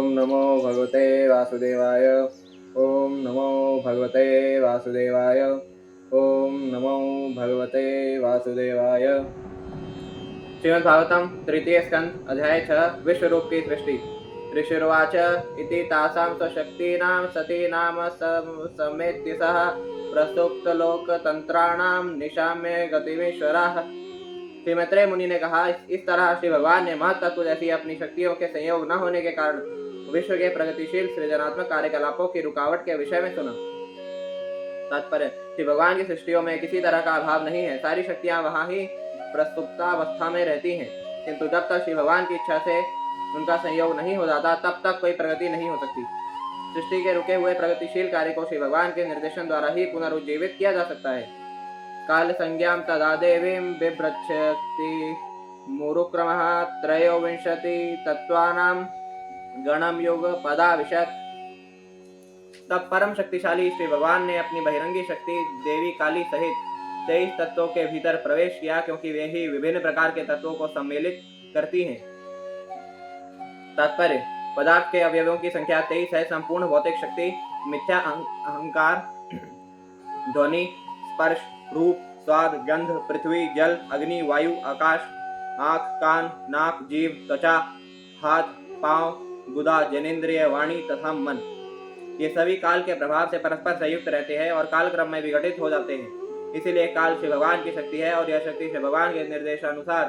ओम नमो भगवते वासुदेवाय। ओम नमो भगवते वासुदेवाय। ओम नमो भगवते वासुदेवाय। श्रीमद्भागवतम तृतीय स्कंद अध्याय 6 विश्वरूप की सृष्टि। ऋषिर्वाच इति तासां स्वशक्तीनां सतीनाम समेत्य सह प्रसुप्तलोकतंत्राणां निशाम्य गतिमीश्वरः। श्री मैत्रेय मुनि ने कहा, इस तरह श्री भगवान ने महत्तत्व जैसी अपनी शक्तियों के संयोग न होने के कारण विश्व के प्रगतिशील सृजनात्मक कार्यकलापों की रुकावट के विषय में सुना। तात्पर्य, श्री भगवान की सृष्टियों में किसी तरह का अभाव नहीं है, सारी शक्तियां वहां ही प्रस्तुप्तावस्था में रहती हैं, किंतु जब तक श्री भगवान की इच्छा से उनका संयोग नहीं हो जाता तब तक कोई प्रगति नहीं हो सकती। सृष्टि के रुके हुए प्रगतिशील कार्य को श्री भगवान के निर्देशन द्वारा ही पुनरुज्जीवित किया जा सकता है। काल संज्ञां तदा देवीं बिभ्रच्छति मुरुक्रमः त्रयोविंशति तत्वानां गणम युग पदाविशत्। तब परम शक्तिशाली श्री भगवान ने अपनी बहिरंगी शक्ति देवी काली सहित 23 तत्वों के भीतर प्रवेश किया, क्योंकि वे ही विभिन्न प्रकार के तत्वों को सम्मिलित करती हैं। तात्पर्य, पदार्थ के अवयवों की संख्या 23 है। संपूर्ण भौतिक शक्ति मिथ्या अहंकार, ध्वनि, स्पर्श, रूप, स्वाद, गंध, पृथ्वी, जल, अग्नि, वायु, आकाश, आंख, कान, नाक, जीभ, त्वचा, हाथ, पांव, गुदा, जनेन्द्रिय, वाणी तथा मन, ये सभी काल के प्रभाव से परस्पर संयुक्त रहते हैं और काल क्रम में विघटित हो जाते हैं। इसीलिए काल श्री भगवान की शक्ति है और यह शक्ति श्री भगवान के निर्देशानुसार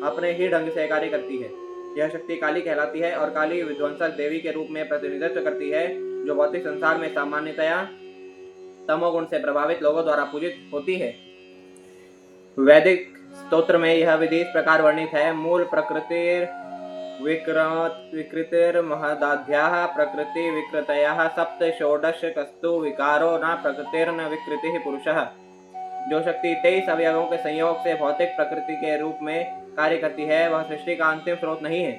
अपने ही ढंग से कार्य करती है। यह शक्ति काली कहलाती है और काली विध्वंसक देवी के रूप में प्रतिनिधित्व करती है, जो भौतिक संसार में सामान्यतया तमोगुण से प्रभावित लोगों द्वारा पूजित होती है। वैदिक स्तोत्र में यह विधि इस प्रकार वर्णित है। मूल प्रकृतिर विकृतिर्महदाध्याः प्रकृति विकृतयः सप्त षोडश कस्तु विकारो न प्रकृतिर्न विकृतिः पुरुषः। जो शक्ति 23 अवयवों के संयोग से भौतिक प्रकृति के रूप में कार्य करती है, वह सृष्टि का अंतिम स्रोत नहीं है।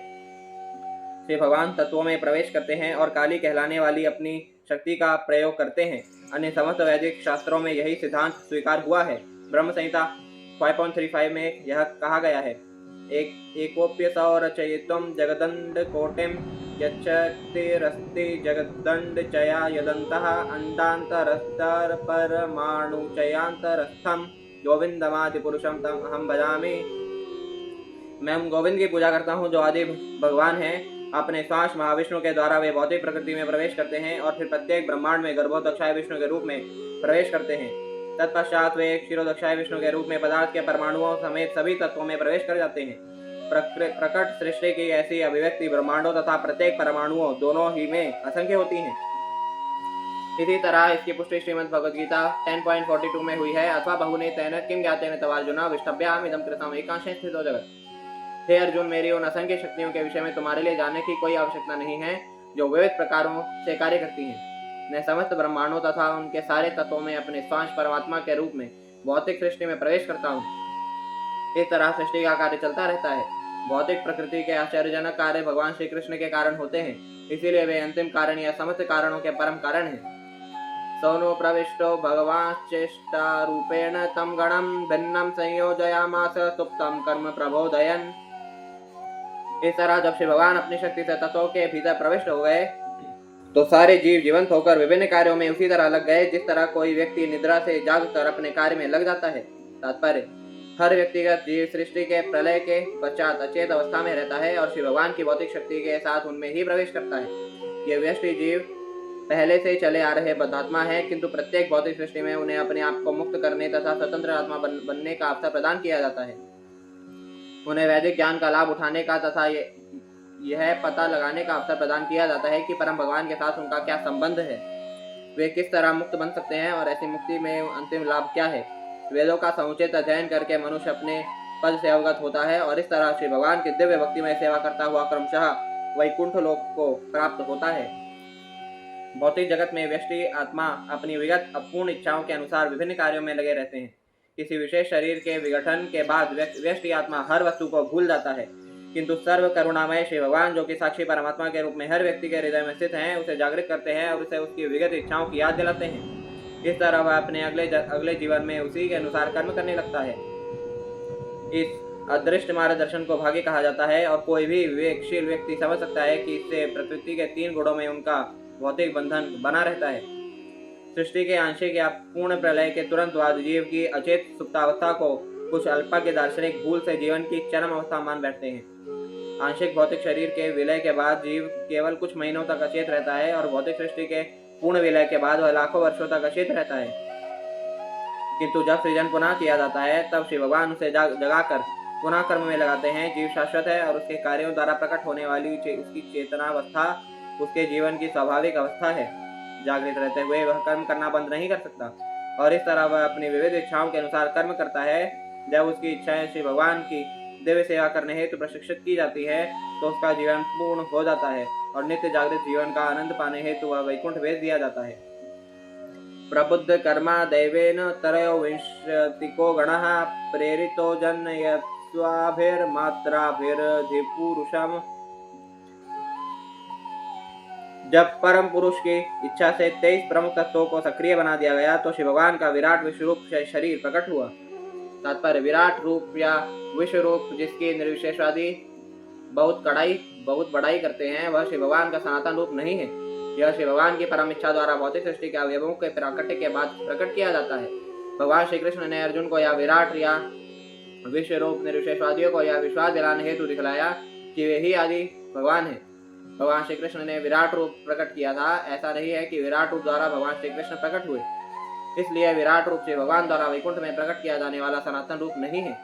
श्री भगवान तत्वों में प्रवेश करते हैं और काली कहलाने वाली अपनी शक्ति का प्रयोग करते हैं। अन्य समस्त वैदिक शास्त्रों में यही सिद्धांत स्वीकार हुआ है। ब्रह्म संहिता 5.35 में यह कहा गया है, एकोप्य सौ रचयितुं जगदंड कोटिं यच्छक्तिरस्ति जगदंड चया यदन्तः अंडान्तरस्तर परमाणुचयांतरस्थं गोविंदमादि पुरुषम तम अहम भजामि। मैं गोविंद की पूजा करता हूँ, जो आदि भगवान है। अपने श्वास महाविष्णु के द्वारा वे भौतिक प्रकृति में प्रवेश करते हैं और फिर प्रत्येक ब्रह्मांड में गर्भोदक्षाय विष्णु के रूप में प्रवेश करते हैं। तत्पश्चात वे क्षीरोदक्षाय विष्णु के रूप में पदार्थ के परमाणुओं समेत सभी तत्वों में प्रवेश कर जाते हैं। प्रकट सृष्टि की ऐसी अभिव्यक्ति ब्रह्मांडों तथा प्रत्येक परमाणुओं दोनों ही में असंख्य होती हैं। इसी तरह इसकी पुष्टि श्रीमद् भगवद गीता 10.42 में हुई है। अथवा बहुने तेन किम ज्ञातेन तवार्जुन विष्टभ्याम इदं कृतं एकांशे स्थितो जगत्। हे अर्जुन, मेरी उन असंख्य शक्तियों के विषय में तुम्हारे लिए जानने की कोई आवश्यकता नहीं है, जो विविध प्रकारों से कार्य करती हैं। मैं समस्त ब्रह्मांडों तथा उनके सारे तत्वों में अपने स्वांश परमात्मा के रूप में भौतिक सृष्टि में प्रवेश करता हूँ। इस तरह सृष्टि का कार्य चलता रहता है। भौतिक प्रकृति के आश्चर्यजनक कार्य भगवान श्री कृष्ण के कारण होते हैं, इसीलिए वे अंतिम कारण या समस्त कारणों के परम कारण हैं। सोनो प्रविष्टो भगवान चेष्टा रूपेण तम गणम भिन्नम संयोजयामास सुप्तम कर्म प्रबोधयन्। इस तरह जब श्री भगवान अपनी शक्ति से तत्वों के भीतर प्रविष्ट हो गए तो सारे जीव जीवंत होकर विभिन्न कार्यों में उसी तरह लग गए जिस तरह कोई व्यक्ति निद्रा से जागकर अपने कार्य में लग जाता है। तात्पर्य, हर व्यक्तिगत जीव सृष्टि के प्रलय के पश्चात अचेत अवस्था में रहता है और श्री भगवान की भौतिक शक्ति के साथ उनमें ही प्रवेश करता है। ये व्यष्टि जीव पहले से चले आ रहे बद्धात्मा है, किंतु प्रत्येक भौतिक सृष्टि में उन्हें अपने आप को मुक्त करने तथा स्वतंत्र आत्मा बनने का अवसर प्रदान किया जाता है। उन्हें वैदिक ज्ञान का लाभ उठाने का तथा यह पता लगाने का अवसर प्रदान किया जाता है कि परम भगवान के साथ उनका क्या संबंध है, वे किस तरह मुक्त बन सकते हैं और ऐसी मुक्ति में अंतिम लाभ क्या है। वेदों का समुचित अध्ययन करके मनुष्य अपने पद से अवगत होता है और इस तरह श्री भगवान की दिव्य भक्ति में सेवा करता हुआ क्रमशः वैकुंठ लोक को प्राप्त होता है। भौतिक जगत में व्यष्टि आत्मा अपनी विगत अपूर्ण इच्छाओं के अनुसार विभिन्न कार्यों में लगे रहते हैं। किसी विशेष शरीर के विघटन के बाद व्यष्टि आत्मा हर वस्तु को भूल जाता है, किंतु सर्व करुणामय श्री भगवान, जो कि साक्षी परमात्मा के रूप में हर व्यक्ति के हृदय में स्थित हैं, उसे जागृत करते हैं और उसे उसकी विगत इच्छाओं की याद दिलाते हैं। इस तरह वह अपने अगले जीवन में उसी के अनुसार कर्म करने लगता है। इस अदृष्ट मार्गदर्शन को भाग्य कहा जाता है और कोई भी विवेकशील व्यक्ति समझ सकता है कि इससे प्रकृति के 3 गुणों में उनका भौतिक बंधन बना रहता है। सृष्टि के आंशिक या पूर्ण प्रलय के तुरंत बाद जीव की अचेत सुप्तावस्था को कुछ अल्पज्ञ दार्शनिक भूल से जीवन की चरम अवस्था मान बैठते हैं। आंशिक भौतिक शरीर के विलय के बाद जीव केवल कुछ महीनों तक अचेत रहता है और भौतिक सृष्टि के पूर्ण विलय के बाद वह लाखों वर्षों तक अचेत रहता है। किंतु जब सृजन पुनः किया जाता है तब श्री भगवान उसे जगाकर पुनः कर्म में लगाते हैं। जीव शाश्वत है और उसके कार्यों द्वारा प्रकट होने वाली उसकी चेतनावस्था उसके जीवन की स्वाभाविक अवस्था है। जागृत रहते हुए वह कर्म करना बंद नहीं कर सकता और इस तरह वह अपनी विविध इच्छाओं के अनुसार कर्म करता है। जब उसकी इच्छाएं श्री भगवान की दिव्य सेवा करने हेतु प्रशिक्षित की जाती है तो उसका जीवन पूर्ण हो जाता है और नित्य जागृत जीवन का आनंद पाने हेतु वह वैकुंठ भेज दिया जाता है। प्रबुद्ध कर्मा दैवेन त्रयोविंशतिको गणः प्रेरितो जन्यस्वाभिर्मात्राभिर्धिपुरुषम्। जब परम पुरुष की इच्छा से 23 प्रमुख तत्वों को सक्रिय बना दिया गया तो श्री भगवान का विराट विश्वरूप शरीर प्रकट हुआ। तात्पर्य विराट रूप या विश्वरूप जिसकी निर्विशेषवादी बहुत बड़ाई करते हैं वह श्री भगवान का सनातन रूप नहीं है। यह श्री भगवान की परम इच्छा द्वारा भौतिक सृष्टि के अवयवों के प्राकट्य के बाद प्रकट किया जाता है। भगवान श्री कृष्ण ने अर्जुन को यह विराट या विश्वरूप निर्विशेषवादियों को यह विश्वास दिलाने हेतु दिखलाया कि वे ही आदि भगवान है। भगवान श्री कृष्ण ने विराट रूप प्रकट किया था। ऐसा नहीं है कि विराट रूप द्वारा भगवान श्री कृष्ण प्रकट हुए, इसलिए विराट रूप से भगवान द्वारा वैकुंठ में प्रकट किया जाने वाला सनातन रूप नहीं है।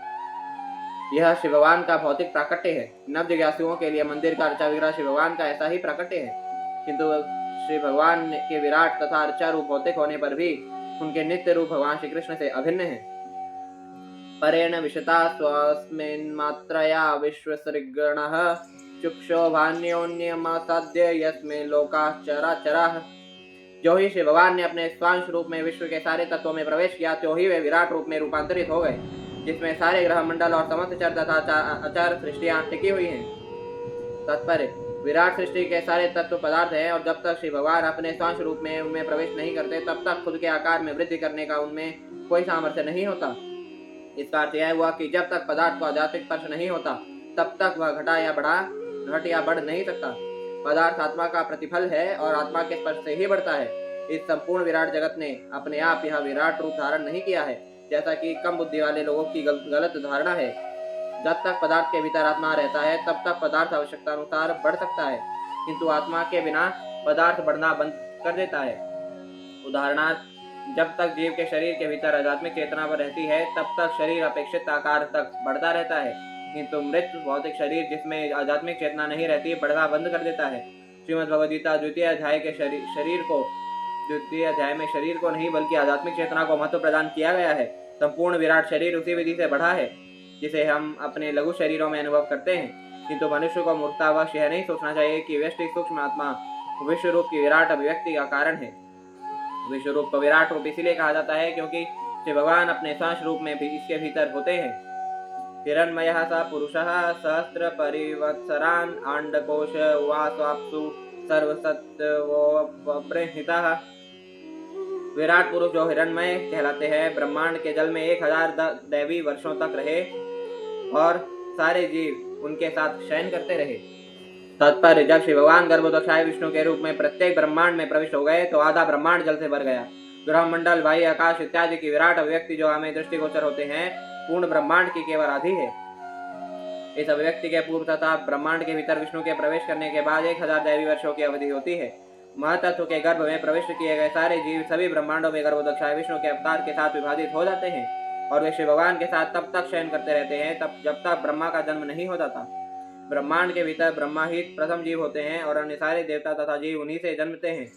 यह श्री भगवान का भौतिक प्राकट्य है। नव जिज्ञासुओं के लिए मंदिर का अर्चा विग्रह श्री भगवान का ऐसा ही प्राकट्य है, किंतु श्री भगवान के विराट तथा अर्चा रूप भौतिक होने पर भी उनके नित्य रूप भगवान श्री कृष्ण से अभिन्न है। परेण विशता स्वस्मिन्मात्रया विश्वसृगणः चुक्षोभान्योन्यमासाद्य यस्मे लोकाः चराचराः। जो ही श्री भगवान ने अपने स्वांश रूप में विश्व के सारे तत्वों में प्रवेश किया त्यों ही वे विराट रूप में रूपांतरित हो गए, जिसमें सारे ग्रह मंडल और समस्त चर तथा अचर सृष्टियां टिकी हुई हैं। तात्पर्य विराट सृष्टि के सारे तत्व पदार्थ हैं और जब तक श्री भगवान अपने स्वांश रूप में उनमें प्रवेश नहीं करते तब तक खुद के आकार में वृद्धि करने का उनमें कोई सामर्थ्य नहीं होता। इसका अर्थ यह हुआ कि जब तक पदार्थ को आध्यात्मिक स्पर्श नहीं होता तब तक वह घट या बढ़ नहीं सकता। पदार्थ आत्मा का प्रतिफल है और आत्मा के स्पर्श से ही बढ़ता है। इस संपूर्ण विराट जगत ने अपने आप यह विराट रूप धारण नहीं किया है, जैसा कि कम बुद्धि वाले लोगों की गलत धारणा है। जब तक पदार्थ के भीतर आत्मा रहता है तब तक पदार्थ आवश्यकता अनुसार बढ़ सकता है, किंतु आत्मा के बिना पदार्थ बढ़ना बंद कर देता है। उदाहरणार्थ, जब तक जीव के शरीर के भीतर आध्यात्मिक चेतना पर रहती है तब तक शरीर अपेक्षित आकार तक बढ़ता रहता है, किंतु मृत भौतिक शरीर जिसमें आध्यात्मिक चेतना नहीं रहती बढ़ना बंद कर देता है। श्रीमद् भगवद गीता द्वितीय अध्याय में शरीर को नहीं बल्कि आध्यात्मिक चेतना को महत्व प्रदान किया गया है। संपूर्ण विराट शरीर उसी विधि से बढ़ा है जिसे हम अपने लघु शरीरों में अनुभव करते हैं, किंतु मनुष्य को मूर्खतावश यह नहीं सोचना चाहिए कि व्यष्टि सूक्ष्म आत्मा विश्व रूप की विराट अभिव्यक्ति का कारण है। विश्व रूप को विराट रूप इसलिए कहा जाता है क्योंकि श्री भगवान अपने सांस रूप में भी इसके भीतर होते हैं। हिरण्मयः स पुरुषः सहस्र परिवत्सरान् अंडकोश वास्वाप्सु सर्वसत्त्वोपरिहितः। विराट पुरुष जो हिरण्मय कहलाते हैं ब्रह्मांड के जल में 1000 दैवी वर्षों तक रहे और सारे जीव उनके साथ शयन करते रहे। तात्पर्य जब श्री भगवान गर्भोदक्षाय विष्णु के रूप में प्रत्येक ब्रह्मांड में प्रविष्ट हो गए तो आधा ब्रह्मांड जल से भर गया। ग्रह मंडल वायु आकाश इत्यादि की विराट अभिव्यक्ति जो हमें दृष्टिगोचर होते हैं पूर्ण ब्रह्मांड की केवल आधी है। इस अभिव्यक्ति के पूर्व तथा ब्रह्मांड के भीतर विष्णु के प्रवेश करने के बाद 1000 दैवी वर्षों की अवधि होती है। महातत्व के गर्भ में प्रविष्ट किए गए सारे जीव सभी ब्रह्मांडों में गर्भोदक्षाय विष्णु के अवतार के साथ विभाजित हो जाते हैं और वे श्री भगवान के साथ तब तक शयन करते रहते हैं तब जब तक ब्रह्मा का जन्म नहीं हो जाता। ब्रह्मांड के भीतर ब्रह्मा ही प्रथम जीव होते हैं और अन्य सारे देवता तथा जीव उन्हीं से जन्मते हैं।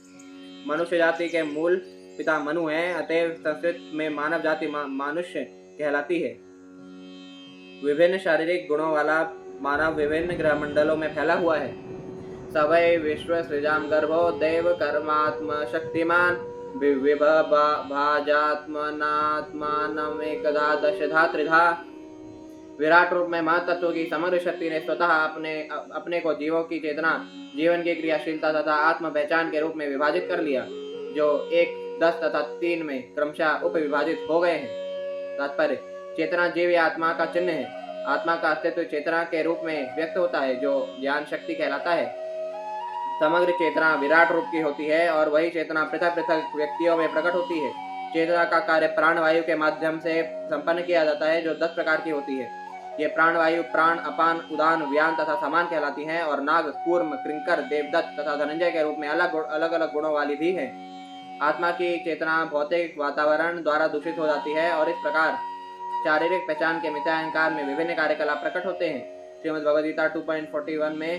मनुष्य जाति के मूल पिता मनु हैं, अतएव संस्कृत में मानव जाति मानुष्य कहलाती है। विभिन्न शारीरिक गुणों वाला मानव विभिन्न ग्रह मंडलों में फैला हुआ है। सवै विश्व सृजाम गर्भो देव कर्मात्म शक्तिमान भाजात्मनात्मानमेकधा दशधा त्रिधा। विराट रूप में महातत्व की समग्र शक्ति ने स्वतः अपने को जीवों की चेतना, जीवन की क्रियाशीलता तथा आत्म पहचान के रूप में विभाजित कर लिया, जो 1, 10 तथा 3 में क्रमशः उप विभाजित हो गए हैं। तात्पर्य चेतना जीव या आत्मा का चिन्ह है। आत्मा का अस्तित्व चेतना के रूप में व्यक्त होता है, जो ज्ञान शक्ति कहलाता है। समग्र चेतना विराट रूप की होती है और वही चेतना पृथक पृथक व्यक्तियों में प्रकट होती है। चेतना का कार्य प्राणवायु के माध्यम से संपन्न किया जाता है, जो 10 प्रकार की होती है। ये प्राणवायु प्राण, अपान, उदान, व्यान तथा समान कहलाती हैं और नाग, कूर्म, कृंकर, देवदत्त तथा धनंजय के रूप में अलग अलग गुणों वाली भी है। आत्मा की चेतना भौतिक वातावरण द्वारा दूषित हो जाती है और इस प्रकार शारीरिक पहचान के मिथ्या अहंकार में विभिन्न कार्यकलाप प्रकट होते हैं। श्रीमद् भगवद गीता 2.41 में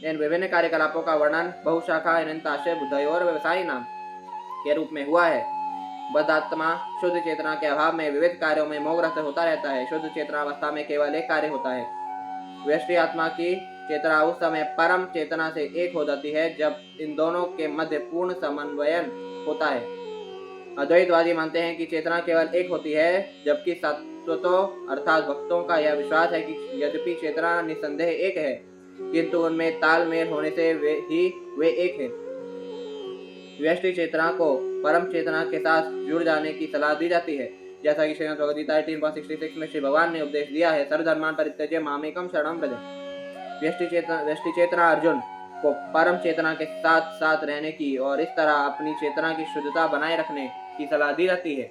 इन विभिन्न कार्यकलापों का वर्णन बहुशाखा अनंताशय बुद्धयोर व्यवसायी नाम के रूप में हुआ है। बद्धात्मा शुद्ध चेतना के अभाव में विविध कार्यों में मोहग्रस्त होता रहता है। शुद्ध चेतना अवस्था में केवल एक कार्य होता है। व्यष्टि आत्मा की चेतना उस समय परम चेतना से एक हो जाती है जब इन दोनों के मध्य पूर्ण समन्वयन होता है। अद्वैतवादी मानते हैं कि चेतना केवल एक होती है, जबकि सात्वतों अर्थात भक्तों का यह विश्वास है कि यद्यपि चेतना निसंदेह एक है, किंतु उनमें तालमेल होने से वे एक है। व्यष्टि चेतना को परम चेतना के साथ जुड़ जाने की सलाह दी जाती है, जैसा कि श्रीमद् भगवद गीता 18.66 में श्री भगवान ने उपदेश दिया है, सर्वधर्मान् परित्यज्य मामेकं शरणं व्रज। व्यष्टि चेतना अर्जुन को परम चेतना के साथ साथ रहने की और इस तरह अपनी चेतना की शुद्धता बनाए रखने की सलाह दी जाती है।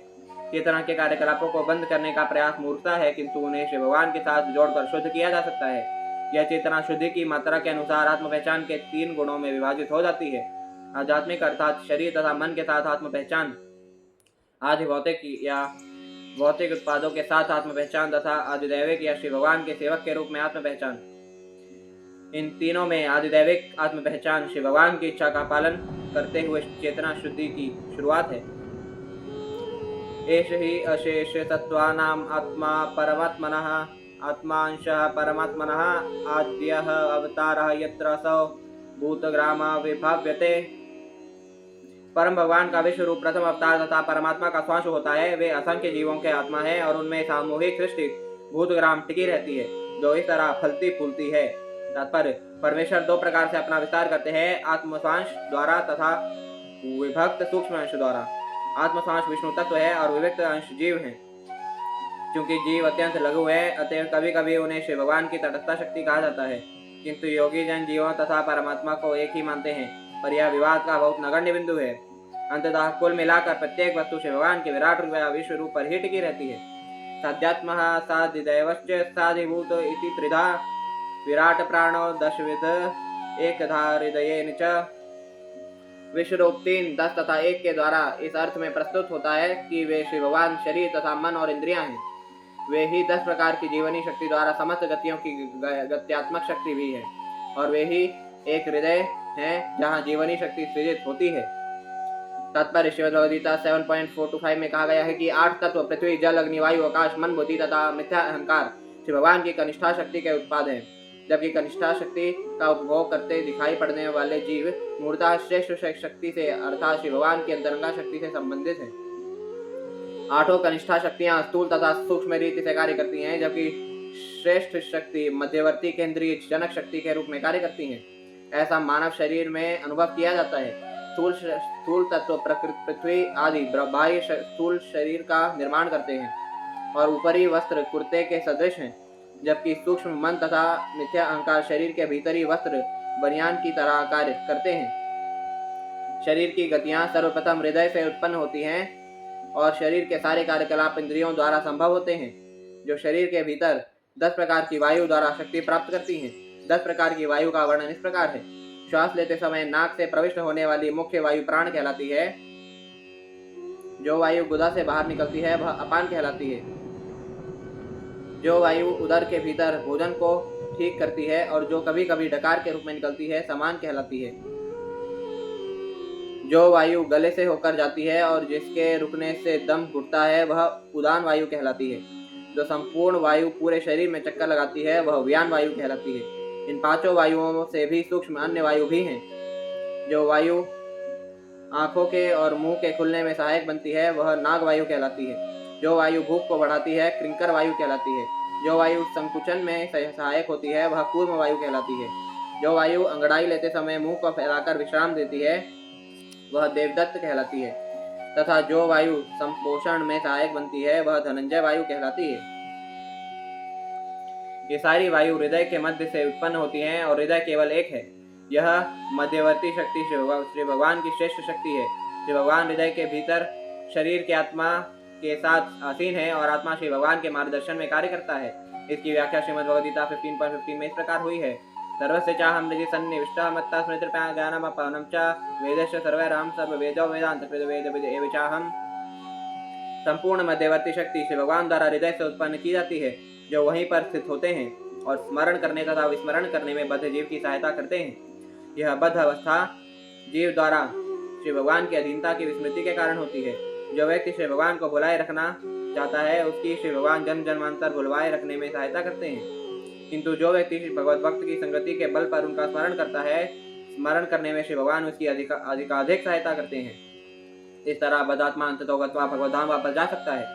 चेतना के कार्यकलापों को बंद करने का प्रयास मूर्खता है, किंतु उन्हें श्री भगवान के साथ जोड़कर शुद्ध किया जा सकता है। यह चेतना शुद्धि की मात्रा के अनुसार आत्म पहचान के 3 गुणों में विभाजित हो जाती है। आध्यात्मिक अर्थात शरीर तथा मन के साथ आत्म पहचान, आदि भौतिक या भौतिक उत्पादों के साथ आत्म पहचान तथा आदिदैविक या श्री भगवान के सेवक के रूप में आत्म पहचान। इन तीनों में आदिदैविक आत्म पहचान श्री भगवान की इच्छा का पालन करते हुए चेतना शुद्धि की शुरुआत है। एष ही अशेष तत्वानाम आत्मा परमात्मनः आत्मांशः परमात्मनः आद्यः अवतारः यत्र सौ भूतग्रामा विभाव्यते। परम भगवान का विश्व रूप प्रथम अवतार तथा परमात्मा का स्वांश होता है। वे असंख्य जीवों के आत्मा है और उनमें सामूहिक सृष्टि भूतग्राम टिकी रहती है, जो इस तरह फलती फूलती है। तात्पर्य, परमेश्वर 2 प्रकार से अपना विस्तार करते हैं, आत्मस्वांश द्वारा तथा विभक्त सूक्ष्म अंश द्वारा। आत्मस्वांश विष्णु तत्व है और विभक्त अंश जीव है। क्योंकि जीव अत्यंत लघु है, अतएव कभी कभी उन्हें श्री भगवान की तटस्थ शक्ति कहा जाता है, किंतु योगी जन जीवों तथा परमात्मा को एक ही मानते हैं, पर यह विवाद का बहुत नगण्य बिंदु है। अंततः कुल मिलाकर प्रत्येक वस्तु श्री भगवान के विराट रूप या विश्व रूप पर ही टिकी रहती है। साध्यात्मः साधिदैवश्च साधिभूत इति त्रिधा विराट प्राणो 10 विध एकधा हृदयेन च। विश्व रूप 3, 10 तथा 1 के द्वारा इस अर्थ में प्रस्तुत होता है कि वे श्री भगवान शरीर तथा मन और इंद्रियां हैं। वे ही 10 प्रकार की जीवनी शक्ति द्वारा समस्त गतियों की गत्यात्मक शक्ति भी है, और वे ही एक हृदय है जहाँ जीवनी शक्ति सृजित होती है। तात्पर्य, श्रीमद् भगवद गीता 7.4-5 में कहा गया है कि 8 तत्व पृथ्वी, जल, अग्नि, वायु, आकाश, मन, बुद्धि तथा मिथ्या अहंकार श्री भगवान की कनिष्ठा शक्ति के उत्पाद हैं, जबकि कनिष्ठा शक्ति का उपभोग करते दिखाई पड़ने वाले जीव मूर्ता श्रेष्ठ शक्ति से अर्थात श्री भगवान की अंतरंगा शक्ति से संबंधित है। 8 कनिष्ठा शक्तियां स्थूल तथा सूक्ष्म रीति से कार्य करती हैं, जबकि श्रेष्ठ शक्ति मध्यवर्ती केंद्रीय जनक शक्ति के रूप में कार्य करती हैं। ऐसा मानव शरीर में अनुभव किया जाता है। स्थूल तत्व प्रकृति, पृथ्वी आदि बाह्य स्थूल शरीर का निर्माण करते हैं और ऊपरी वस्त्र कुर्ते के सदृश हैं, जबकि सूक्ष्म मन तथा मिथ्या अहंकार शरीर के भीतरी वस्त्र बनियान की तरह कार्य करते हैं। शरीर की गतियां सर्वप्रथम हृदय से उत्पन्न होती हैं और शरीर के सारे कार्यकलाप इंद्रियों द्वारा संभव होते हैं, जो शरीर के भीतर 10 प्रकार की वायु द्वारा शक्ति प्राप्त करती हैं। 10 प्रकार की वायु का वर्णन इस प्रकार है। श्वास लेते समय नाक से प्रविष्ट होने वाली मुख्य वायु प्राण कहलाती है। जो वायु गुदा से बाहर निकलती है वह अपान कहलाती है। जो वायु उदर के भीतर भोजन को ठीक करती है और जो कभी कभी डकार के रूप में निकलती है समान कहलाती है। जो वायु गले से होकर जाती है और जिसके रुकने से दम घुटता है वह उदान वायु कहलाती है। जो संपूर्ण वायु पूरे शरीर में चक्कर लगाती है वह व्यान वायु कहलाती है। इन 5 वायुओं से भी सूक्ष्म अन्य वायु भी हैं। जो वायु आंखों के और मुंह के खुलने में सहायक बनती है वह नाग वायु कहलाती है। जो वायु भूख को बढ़ाती है कृंकर वायु कहलाती है। जो वायु संकुचन में सहायक होती है वह कूर्म वायु कहलाती है। जो वायु अंगड़ाई लेते समय मुंह को फैलाकर विश्राम देती है वह देवदत्त कहलाती है, तथा जो वायु संपोषण में सहायक बनती है वह धनंजय वायु कहलाती है। ये सारी वायु हृदय के मध्य से उत्पन्न होती हैं और हृदय केवल एक है। यह मध्यवर्ती शक्ति श्री भगवान की श्रेष्ठ शक्ति है। श्री भगवान हृदय के भीतर शरीर के आत्मा के साथ आसीन है और आत्मा श्री भगवान के मार्गदर्शन में कार्य करता है। इसकी व्याख्या श्रीमद् भगवद गीता 15.15 में इस प्रकार हुई है। सर्वस्य चाहं हृदि सन्निविष्टः मत्तः स्मृतिर्ज्ञानं ज्ञानमपहनं च वेदस्य सर्वैरां सर्ववेदो वेदांत वेद एव चाहं। संपूर्ण मध्यवर्ती शक्ति श्री भगवान द्वारा हृदय से उत्पन्न की जाती है, जो वहीं पर स्थित होते हैं और स्मरण करने तथा विस्मरण करने में बद्ध जीव की सहायता करते हैं। यह बद्ध अवस्था जीव द्वारा श्री भगवान की अधीनता की विस्मृति के कारण होती है। जो व्यक्ति श्री भगवान को भुलाए रखना चाहता है, उसकी श्री भगवान जन्म जन्मांतर भुलवाए रखने में सहायता करते हैं। किंतु जो व्यक्ति श्री भगवत भक्त की संगति के बल पर उनका स्मरण करता है, स्मरण करने में श्री भगवान उसकी अधिकाधिक सहायता करते हैं। इस तरह बदात्मा अंततोगत्वा भगवत धाम वापस जा सकता है।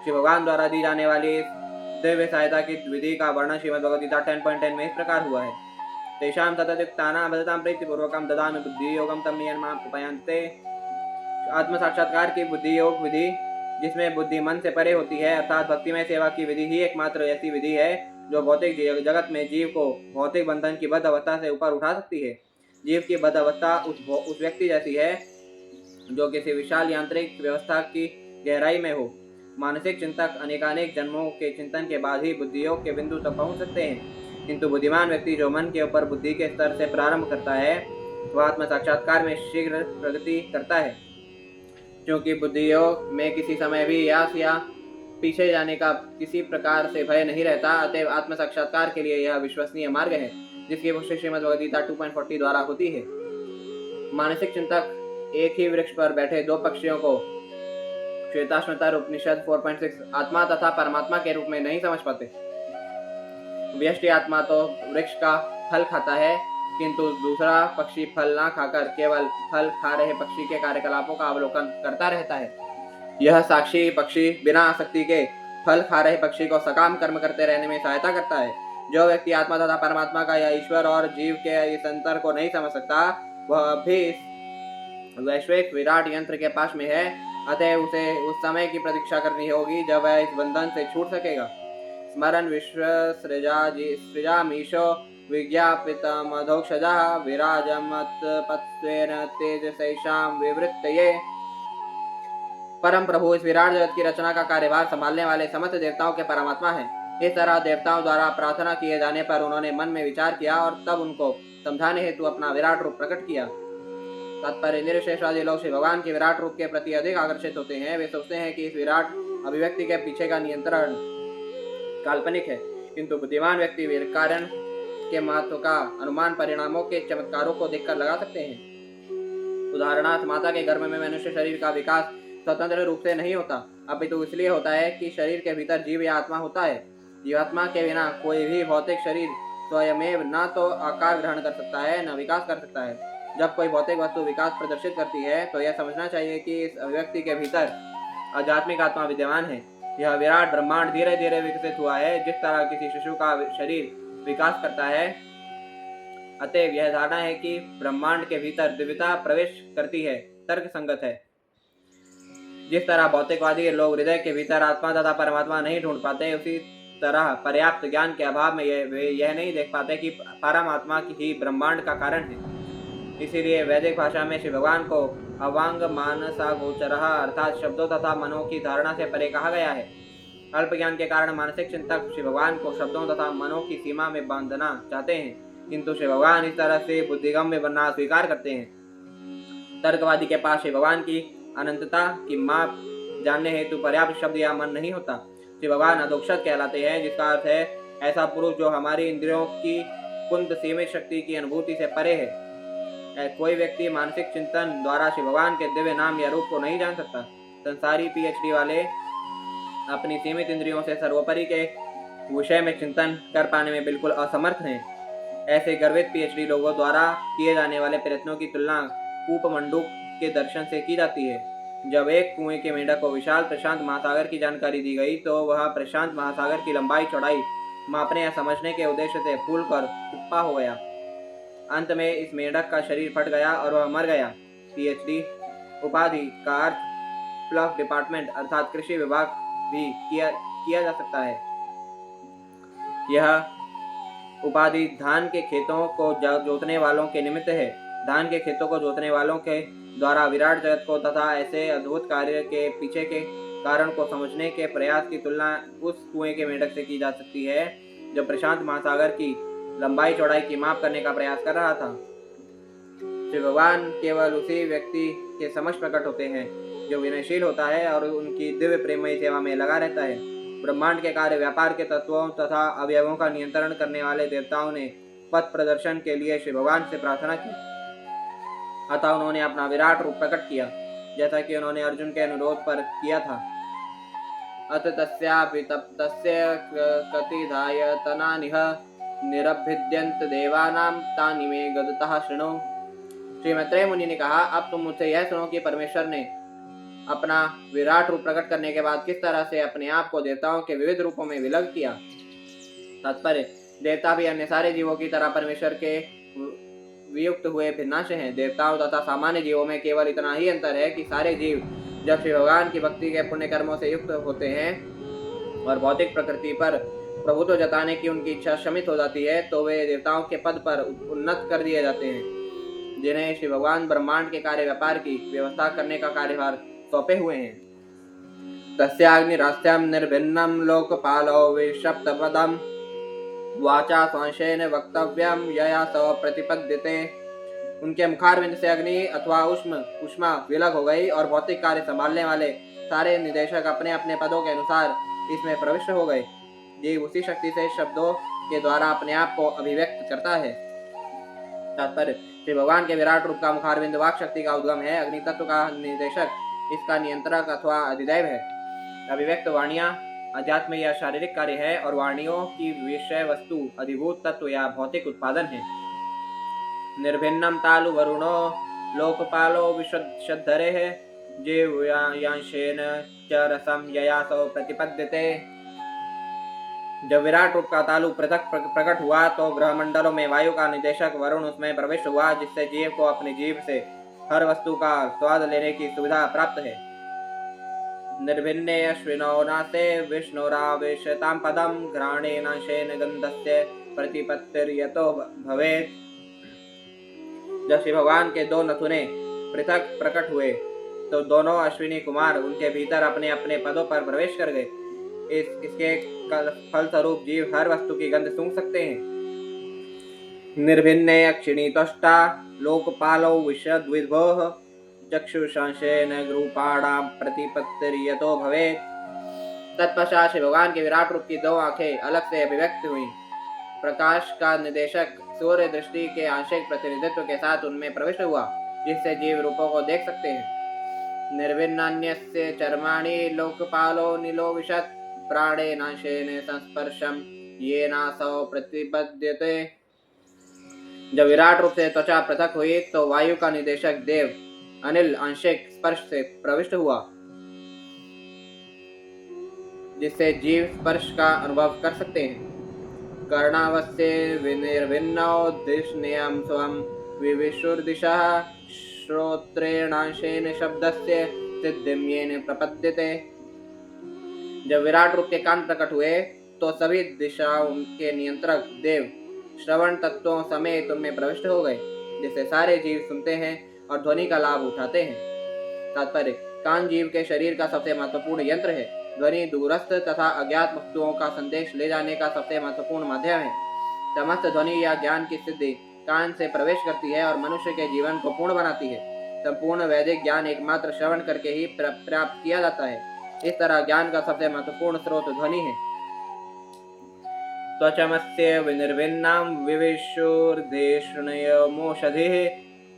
श्री भगवान द्वारा दी जाने वाली दिव्य सहायता की विधि का वर्णन श्रीमद् भगवद गीता 10.10 में इस प्रकार हुआ है। तेषां ततयुक्तानां भजतां प्रीतिपूर्वकं ददामि बुद्धि योगं तम नियमां उपयन्ते। आत्म साक्षात्कार की बुद्धि योग विधि, जिसमें बुद्धि मन से परे होती है, अर्थात भक्तिमय सेवा की विधि ही एकमात्र ऐसी विधि है जो भौतिक जगत में जीव को भौतिक बंधन की बद्ध अवस्था से ऊपर उठा सकती है। जीव की बद्ध अवस्था उस व्यक्ति जैसी है जो किसी विशाल यांत्रिक व्यवस्था की गहराई में हो। मानसिक चिंतक अनेकानेक जन्मों के चिंतन के बाद ही बुद्धि योग के बिंदु तक पहुंच सकते हैं। किंतु बुद्धिमान व्यक्ति जो मन के ऊपर बुद्धि के स्तर से प्रारंभ करता है, वह आत्म साक्षात्कार में शीघ्र प्रगति करता है। क्योंकि बुद्धि योग में किसी समय भी यास या पीछे जाने का किसी प्रकार से भय नहीं रहता, अतएव आत्म साक्षात्कार के लिए यह विश्वसनीय मार्ग है, जिसकी पुष्टि श्रीमद् भगवद गीता 2.40 द्वारा होती है। मानसिक चिंतक एक ही वृक्ष पर बैठे दो पक्षियों को श्वेताश्वतर उपनिषद 4.6 आत्मा तथा परमात्मा के रूप में नहीं समझ पाते। व्यष्टि आत्मा तो वृक्ष का फल खाता है, किंतु दूसरा पक्षी फल ना खाकर केवल फल खा रहे पक्षी के कार्यकलापों का अवलोकन करता रहता है। यह साक्षी पक्षी बिना आसक्ति के फल खा रहे पक्षी को सकाम कर्म करते रहने में सहायता करता है। जो व्यक्ति आत्मा तथा परमात्मा का या ईश्वर और जीव के इस अंतर को नहीं समझ सकता, वह भी इस वैश्विक विराट यंत्र के पास में है। अतः उसे उस समय की प्रतीक्षा करनी होगी जब वह इस बंधन से छूट सकेगा। स्मरण विश्व सृजामीशो विज्ञापितमधोक्षजः विराजमत्पत्स्वेन तेजसैषां विवृत्तये। परम प्रभु इस विराट जगत की रचना का कार्यभार संभालने वाले समस्त देवताओं के परमात्मा हैं। इस तरह देवताओं द्वारा प्रार्थना किए जाने पर उन्होंने मन में विचार किया और तब उनको समझाने हेतु अपना विराट रूप प्रकट किया। तात्पर्य, निर्विशेषवादी लोग श्री भगवान के विराट रूप के प्रति अधिक आकर्षित होते हैं। वे सोचते हैं कि इस विराट अभिव्यक्ति के पीछे का नियंत्रण काल्पनिक है, किंतु बुद्धिमान व्यक्ति कारण के महत्व का अनुमान परिणामों के चमत्कारों को देखकर लगा सकते हैं। उदाहरणार्थ, माता के गर्भ में मनुष्य शरीर का विकास स्वतंत्र रूप से नहीं होता, अपितु इसलिए होता है कि शरीर के भीतर जीव या आत्मा होता है। जीवात्मा के बिना कोई भी भौतिक शरीर स्वयमेव न तो आकार ग्रहण कर सकता है न विकास कर सकता है। जब कोई भौतिक वस्तु विकास प्रदर्शित करती है तो यह समझना चाहिए कि इस अभिव्यक्ति के भीतर आध्यात्मिक आत्मा विद्यमान है। यह विराट ब्रह्मांड धीरे धीरे विकसित हुआ है, जिस तरह किसी शिशु का शरीर विकास करता है। अतएव यह धारणा है कि ब्रह्मांड के भीतर दिव्यता प्रवेश करती है, तर्क संगत है। जिस तरह भौतिकवादी लोग हृदय के भीतर आत्मा तथा परमात्मा नहीं ढूंढ पाते, उसी तरह पर्याप्त ज्ञान के अभाव में वे यह नहीं देख पाते कि परमात्मा ही ब्रह्मांड का कारण है। इसीलिए वैदिक भाषा में श्री भगवान को अवांग मानसा गोचरः अर्थात शब्दों तथा मनों की धारणा से परे कहा गया है। अल्प ज्ञान के कारण मानसिक चिंतक श्री भगवान को शब्दों तथा मनों की सीमा में बांधना चाहते हैं, किंतु श्री भगवान इस तरह से बुद्धिगम्य बनना स्वीकार करते हैं। तर्कवादी के पास श्री भगवान की अनंतता की माप जानने हेतु पर्याप्त शब्द या मन नहीं होता। श्री भगवान अधोक्षज कहलाते हैं, जिसका अर्थ है ऐसा पुरुष जो हमारी इंद्रियों की कुंद सीमित शक्ति की अनुभूति से परे है। कोई व्यक्ति मानसिक चिंतन द्वारा श्री भगवान के दिव्य नाम या रूप को नहीं जान सकता। संसारी पीएचडी वाले अपनी सीमित इंद्रियों से सर्वोपरि के विषय में चिंतन कर पाने में बिल्कुल असमर्थ हैं। ऐसे गर्वित पीएचडी लोगों द्वारा किए जाने वाले प्रयत्नों की तुलना कूपमंडूक के दर्शन से की जाती है। जब एक कुएं के मेंढक को विशाल प्रशांत महासागर की जानकारी दी गई तो वह प्रशांत महासागर की लंबाई चौड़ाई मापने या समझने के उद्देश्य से फूलकर कुप्पा हो गया। अंत में इस मेंढक का शरीर फट गया और वह मर गया। पीएचडी उपाधि का अर्थ प्लफ डिपार्टमेंट अर्थात कृषि विभाग भी किया जा सकता है। यह उपाधि धान के खेतों को जोतने वालों के निमित्त है। धान के खेतों को जोतने वालों के द्वारा विराट जगत को तथा ऐसे अद्भुत कार्य के पीछे के कारण को समझने के प्रयास की तुलना उस कुएं के मेंढक से की जा सकती है जो प्रशांत महासागर की लंबाई चौड़ाई की माप करने का प्रयास कर रहा था। श्री भगवान केवल उसी व्यक्ति के समक्ष प्रकट होते हैं जो विनयशील होता है और उनकी दिव्य प्रेममयी सेवा में लगा रहता है। ब्रह्मांड के कार्य व्यापार के तत्वों तथा अवयवों का नियंत्रण करने वाले देवताओं ने पथ प्रदर्शन के लिए श्री भगवान से प्रार्थना की, अतः उन्होंने अपना विराट रूप प्रकट किया, जैसा कि उन्होंने अर्जुन के अनुरोध पर किया था। अत तस्यापि तप्तस्य कतिधाय तनानिह निरभ्यद्यन्त देवानां तानि मे गदतः शृणु। श्री मैत्रेय मुनि ने कहा, अब तुम मुझसे यह सुनो कि परमेश्वर ने अपना विराट रूप प्रकट करने के बाद किस तरह से अपने आप को देवताओं के विविध रूपों में विलग किया। तात्पर्य, देवता भी अन्य सारे जीवों की तरह परमेश्वर के वियुक्त हुए भिन्नाश हैं। देवताओं तथा सामान्य जीवों में केवल इतना ही अंतर है कि सारे जीव जब श्री भगवान की भक्ति के पुण्य कर्मों से युक्त होते हैं और भौतिक प्रकृति पर प्रभुत्व जताने की उनकी इच्छा शमित हो जाती है, तो वे देवताओं के पद पर उन्नत कर दिए जाते हैं, जिन्हें श्री भगवान ब्रह्मांड के कार्य व्यापार की व्यवस्था करने का कार्यभार सौंपे हुए हैं। तस्याग्निरास्त्यं निर्भिन्नं लोकपालो विषप्तपदं वाचा संशयन वक्तव्यम यया सव प्रतिपद्यते। उनके मुखारविंद से अग्नि अथवा उष्मा विलग हो गई और भौतिक कार्य संभालने वाले सारे निदेशक अपने अपने पदों के अनुसार इसमें प्रविष्ट हो गए। जीव उसी शक्ति से शब्दों के द्वारा अपने आप को अभिव्यक्त करता है। तात्पर्य, श्री भगवान के विराट रूप का मुखारविंद वाक शक्ति का उद्गम है, अग्नि तत्व का निदेशक इसका नियंत्रक अथवा अधिदैव है। अभिव्यक्त वाणियां अध्यात्म या शारीरिक कार्य है और वाणियों की विषय वस्तु अधिभूत तत्व या भौतिक उत्पादन है। निर्भिन्नम तालु वरुणो लोकपालो विशुद्धरे है जीवयांशेन च रसम यया सो प्रतिपद्यते। जब विराट रूप का तालु पृथक प्रकट हुआ तो ग्रह मंडलों में वायु का निदेशक वरुण उसमें प्रविष्ट हुआ, जिससे जीव को अपनी जीभ से हर वस्तु का स्वाद लेने की सुविधा प्राप्त है। निर्भिन्ने अश्विनो नासे विष्णुरावेशतां पदं घ्राणेनाशेन गंधस्य प्रतिपत्तिर्यतो भवेत्। जब श्री भगवान के दो नथुने पृथक प्रकट हुए तो दोनों अश्विनी कुमार उनके भीतर अपने अपने पदों पर प्रवेश कर गए। इसके फलस्वरूप जीव हर वस्तु की गंध सूंघ सकते हैं। निर्भिन्ने अक्षिणी त्वष्टा लोकपालो विशद्विभोः चक्षुषंशेन ग्रूपाणां प्रतिपत्तिर्यतो भवेत्। तत्पश्चात श्री भगवान के विराट रूप की दो आंखें अलग से अभिव्यक्त हुई। प्रकाश का निदेशक सूर्य दृष्टि के आंशिक प्रतिनिधित्व के साथ उनमें प्रविष्ट हुआ, जिससे जीव रूपों को देख सकते हैं। निर्भिन्नान्यस्य चर्माणि लोकपालो नीलो विशत् प्राणेनाशेन संस्पर्शम येनासो प्रतिपद्यते। जब विराट रूप से त्वचा पृथक हुई तो वायु का निदेशक देव अनिल आंशिक स्पर्श से प्रविष्ट हुआ, जिससे जीव स्पर्श का अनुभव कर सकते हैं। कर्णावस्य विनिर्भिन्नो दिशनेयं स्वं विविशुर्दिशः श्रोत्रेणांशेन शब्दस्य सिद्धिं येन प्रपद्यते। जब विराट रूप के कान प्रकट हुए तो सभी दिशाओं के नियंत्रक देव श्रवण तत्वों समेत उनमें प्रविष्ट हो गए, जिससे सारे जीव सुनते हैं और ध्वनि का लाभ उठाते हैं। तात्पर्य, कान जीव के शरीर का सबसे महत्वपूर्ण यंत्र है। ध्वनि दूरस्थ तथा अज्ञात वस्तुओं का संदेश ले जाने का सबसे महत्वपूर्ण माध्यम है। समस्त ध्वनि या ज्ञान की सिद्धि कान से प्रवेश करती है और मनुष्य के जीवन को पूर्ण बनाती है। संपूर्ण वैदिक ज्ञान एकमात्र श्रवण करके ही प्राप्त किया जाता है। इस तरह ज्ञान का सबसे महत्वपूर्ण स्रोत ध्वनि है। त्वचमस्य विनिर्भिन्नां विविशुर्देशनयमोषधिः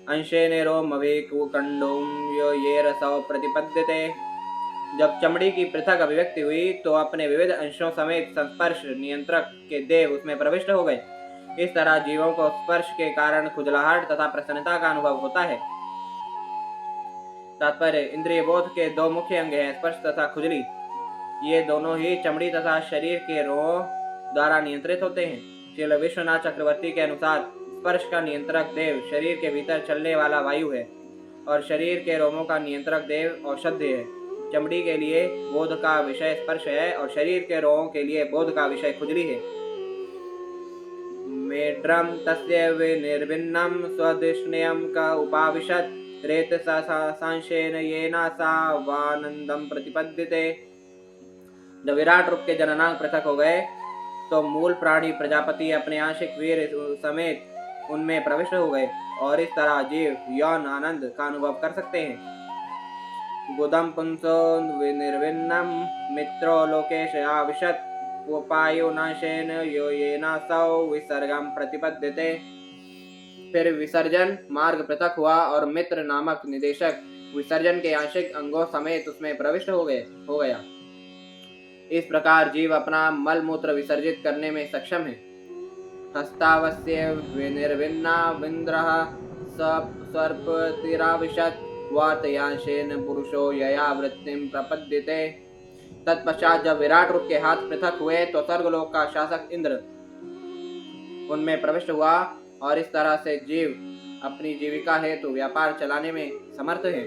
अंशेन रोमभिकण्डुं यो ये रसो प्रतिपद्यते। जब चमड़ी की पृथक अभिव्यक्ति हुई तो अपने विविध अंशों समेत संस्पर्श नियंत्रक के देव उसमें प्रविष्ट हो गए। इस तरह जीवों को स्पर्श के कारण खुजलाहट तथा प्रसन्नता का अनुभव होता है। तात्पर्य, इंद्रिय बोध के दो मुख्य अंग हैं, स्पर्श तथा खुजली। ये दोनों ही चमड़ी तथा शरीर के रोमों द्वारा नियंत्रित होते हैं। श्री विश्वनाथ चक्रवर्ती के अनुसार स्पर्श का नियंत्रक देव शरीर के भीतर चलने वाला वायु है और शरीर के रोमों का नियंत्रक देव औषधि है। चमड़ी के लिए बोध का विषय स्पर्श है और शरीर के रोमों के लिए बोध का विषय खुजली है। मेढ्रं तस्य विनिर्भिन्नं स्वधिष्ण्यं क उपाविशत् रेतसांशेन येनासावानन्दं प्रतिपद्यते। जब विराट रूप के जननांग पृथक हो गए तो मूल प्राणी प्रजापति अपने आंशिक वीर समेत उनमें प्रविष्ट हो गए और इस तरह जीव यौन आनंद का अनुभव कर सकते हैं। गुदम पुंसो विनिर्भिन्नम मित्रो लोकेश आविशत उपायुनाशेन यो येनासौ विसर्गम प्रतिपद्यते। फिर विसर्जन मार्ग पृथक हुआ और मित्र नामक निदेशक विसर्जन के आंशिक अंगों समेत उसमें प्रविष्ट हो गया। इस प्रकार जीव अपना मल मूत्र विसर्जित करने में सक्षम है। हस्तावस्य विनिर्भिन्ना विन्द्रः सर्पतिराविशत् वार्तयांशेन पुरुषो यया वृत्तिं प्रपद्यते। तत्पश्चात जब विराट रूप के हाथ पृथक हुए तो स्वर्गलोक का शासक इंद्र उनमें प्रविष्ट हुआ और इस तरह से जीव अपनी जीविका हेतु व्यापार चलाने में समर्थ है।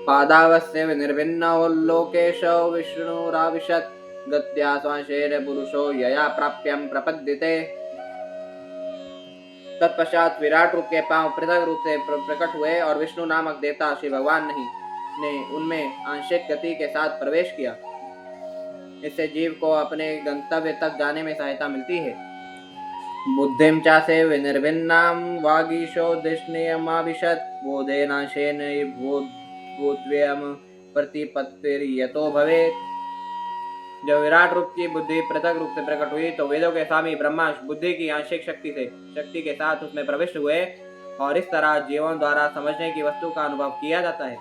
पादावस्य विनिर्भिन्नो लोकेशो विष्णुराविशत् गत्या स्वांशेन पुरुषो यया प्राप्यं प्रपद्यते। तत्पश्चात विराट रूप के पांव पृथक रूप से प्रकट हुए और विष्णु नामक देवता श्री भगवान ने उनमें आंशिक गति के साथ प्रवेश किया। इससे जीव को अपने गंतव्य तक जाने में सहायता मिलती है। बुद्धिं चासे विनिर्भिन्नां वागीशो धिष्ण्यमाविशत् बोधेनाशेन भूत्व्यं प्रतिपत्तिर्यतो भवेत्। जब विराट रूप की बुद्धि पृथक रूप से प्रकट हुई तो वेदों के स्वामी ब्रह्मा बुद्धि की आंशिक शक्ति के साथ उसमें प्रविष्ट हुए और इस तरह जीवों द्वारा समझने की वस्तु का अनुभव किया जाता है।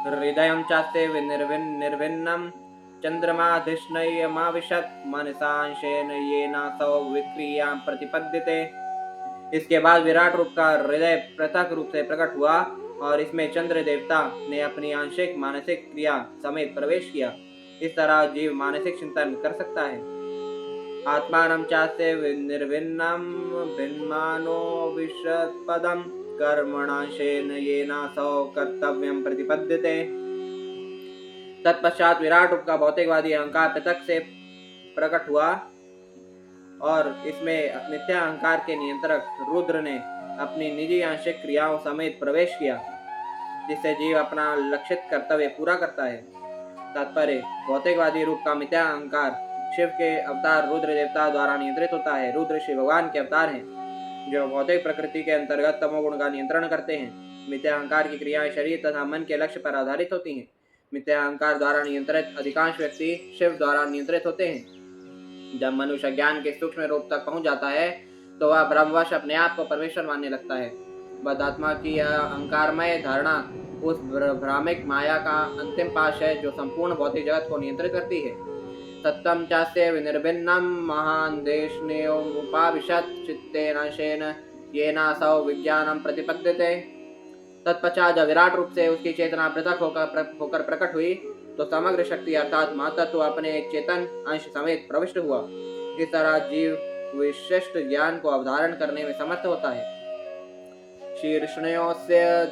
हृदयं चास्ते निर्भिन्नं चंद्रमाधिष्ण्यमाविशत् मनसांशेन येनासौ विक्रियां प्रतिपद्यते। इसके बाद विराट रूप का हृदय पृथक रूप से प्रकट हुआ और इसमें चंद्र देवता ने अपनी आंशिक मानसिक क्रिया समेत प्रवेश किया। इस तरह जीव मानसिक चिंतन कर सकता है। आत्मानं चास्य निर्भिन्नं भिन्मानो विशत्पदं कर्मणांशेन येनासौ कर्तव्यं प्रतिपद्यते। तत्पश्चात विराट रूप का भौतिकवादी अहंकार पृथक से प्रकट हुआ और इसमें मिथ्या अहंकार के नियंत्रक रुद्र ने अपनी निजी आंशिक क्रियाओं समेत प्रवेश किया, जिससे जीव अपना लक्षित कर्तव्य पूरा करता है। तात्पर्य, भौतिकवादी रूप का मिथ्या अहंकार शिव के अवतार रुद्र देवता द्वारा नियंत्रित होता है। रुद्र शिव भगवान के अवतार हैं जो भौतिक प्रकृति के अंतर्गत तमोगुण का नियंत्रण करते हैं। मिथ्या अहंकार की क्रियाएं शरीर तथा मन के लक्ष्य पर आधारित होती हैं। मिथ्या अहंकार द्वारा नियंत्रित अधिकांश व्यक्ति शिव द्वारा नियंत्रित होते हैं। जब मनुष्य ज्ञान के सूक्ष्म रूप तक पहुंच जाता है तो वह ब्रह्मवश अपने आप को परमेश्वर मानने लगता है। बद्धात्मा की यह अहंकारमय धारणा उस भ्रामिक माया का अंतिम पाश है जो संपूर्ण भौतिक जगत को नियंत्रित करती है। तत्त्वं चास्य विनिर्भिन्नं महान् देशनेयोमुपाविशत् चित्तेनाशेन येनासौ विज्ञानं प्रतिपद्यते। तत्पश्चात जब विराट रूप से उसकी चेतना पृथक होकर प्रकट हुई तो समग्र शक्ति अर्थात महातत्व अपने एक चेतन अंश समेत प्रविष्ट हुआ। इस तरह जीव विशिष्ट ज्ञान को अवधारण करने में समर्थ होता है। शीर्ष्णयोस्य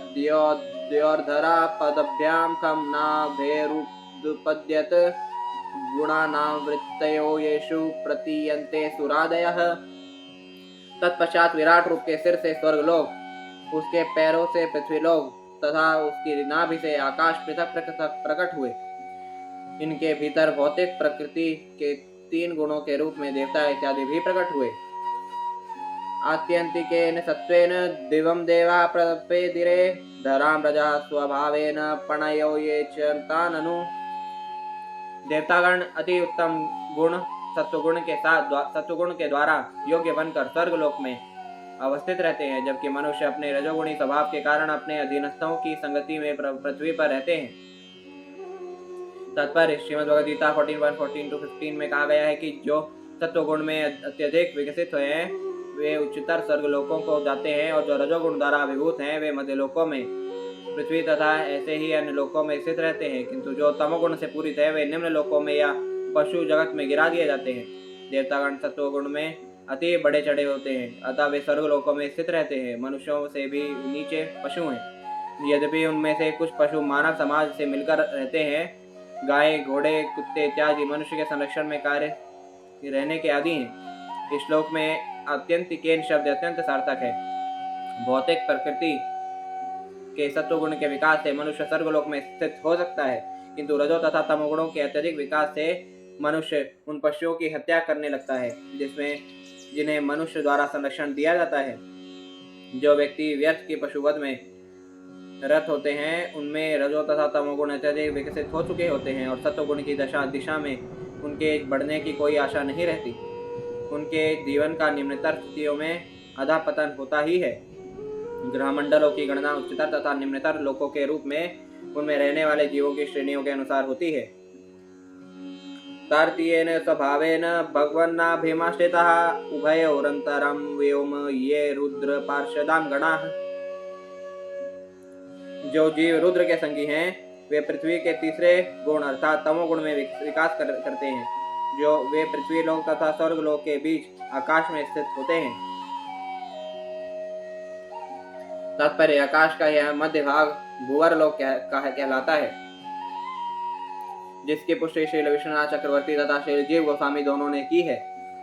द्योर्धरा पदभ्यां खं नाभेरुपद्यत गुणानां वृत्तयो येषु प्रतीयन्ते सुरादयः। तत्पश्चात विराट रूप के सिर से स्वर्गलोक, उसके पैरों से पृथ्वीलोक तथा उसकी नाभि से आकाश पृथक प्रकट हुए। इनके भीतर भौतिक प्रकृति के 3 गुणों के रूप में देवता इत्यादि भी प्रकट हुए। आत्यंतिकेन सत्वेन दिवं देवा प्रपेदिरे धरां प्रजा स्वभावेन पणयो ये च ताननु। देवतागण अति उत्तम गुण सत्वगुण के द्वारा योग्य बनकर स्वर्गलोक में अवस्थित रहते हैं, जबकि मनुष्य अपने रजोगुणी स्वभाव के कारण अपने अधीनस्थों की संगति में पृथ्वी पर रहते हैं। तात्पर्य, श्रीमद् भगवद गीता 14:14-15 में कहा गया है कि जो सत्वगुण में अत्यधिक विकसित हुए हैं वे उच्चतर स्वर्गलोकों को जाते हैं और जो रजोगुण द्वारा अभिभूत हैं वे मध्यलोकों में पृथ्वी तथा ऐसे ही अन्य लोकों में स्थित रहते हैं, किंतु जो तमोगुण से पूरित है वे निम्न लोकों में या पशु जगत में गिरा दिए जाते हैं। देवतागण सत्वगुण में अति बड़े चढ़े होते हैं, अतः वे स्वर्गलोकों में स्थित रहते हैं। मनुष्यों से भी नीचे पशु हैं। यद्यपि उनमें से कुछ पशु मानव समाज से मिलकर रहते हैं, गाय, घोड़े, कुत्ते इत्यादि मनुष्य के संरक्षण में कार्य रहने के आदि हैं। इस श्लोक में आत्यंतिकेन शब्द अत्यंत सार्थक है। भौतिक प्रकृति के सत्वगुण के विकास से मनुष्य स्वर्गलोक में स्थित हो सकता है, किंतु रजो तथा तमोगुणों के अत्यधिक विकास से मनुष्य उन पशुओं की हत्या करने लगता है जिन्हें मनुष्य द्वारा संरक्षण दिया जाता है। जो व्यक्ति व्यर्थ की पशुवध में रत होते हैं, उनमें रजो तथा तमोगुण अत्यधिक विकसित हो चुके होते हैं और सत्वगुण की दिशा में उनके बढ़ने की कोई आशा नहीं रहती। उनके जीवन का निम्नतर स्थितियों में अधःपतन होता ही है। ग्रह मंडलों की गणना उच्चतर तथा निम्नतर लोकों के रूप में उनमें रहने वाले जीवों की श्रेणियों के अनुसार होती है। तार्तीयेन स्वभावेन भगवन्नाभिमाश्रितः उभयोरन्तरं व्योम ये रुद्र पार्षदाम गणाः। जो जीव रुद्र के संगी हैं, वे पृथ्वी के तीसरे गुण अर्थात तमोगुण में विकास करते हैं, जो वे पृथ्वी लोक तथा स्वर्ग लोक के बीच आकाश में स्थित होते हैं। तात्पर्य आकाश का यह मध्य भाग भूवर लोक कहलाता है, जिसकी पुष्टि श्री विश्वनाथ चक्रवर्ती तथा श्री जीव गोस्वामी दोनों ने की है।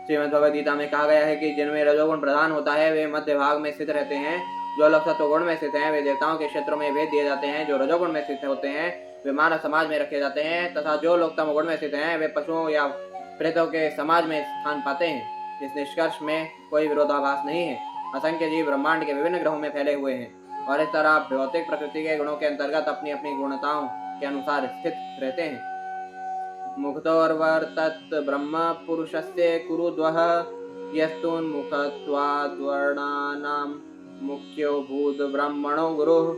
श्रीमद् भगवद गीता में कहा गया है कि जिनमें रजोगुण प्रधान होता है वे मध्य भाग में स्थित रहते हैं। जो लोग सत्वगुण में स्थित हैं वे देवताओं के क्षेत्रों में भेज दिए जाते हैं। जो रजोगुण में स्थित होते हैं वे मानव समाज में रखे जाते हैं, तथा जो लोग तमोगुण में स्थित हैं वे पशुओं या प्रेतों के समाज में स्थान पाते हैं। इस निष्कर्ष में कोई विरोधाभास नहीं है। असंख्य जीव ब्रह्मांड के विभिन्न ग्रहों में फैले हुए हैं और इस तरह भौतिक प्रकृति के गुणों के अंतर्गत अपनी अपनी गुणताओं के अनुसार स्थित रहते हैं। मुक्तोर्वर्तत ब्रह्म पुरुषस्य कुरुद्वः यस्तुन्मुखत्वाद्वर्णानां मुख्यो भूत ब्राह्मणो गुरुः।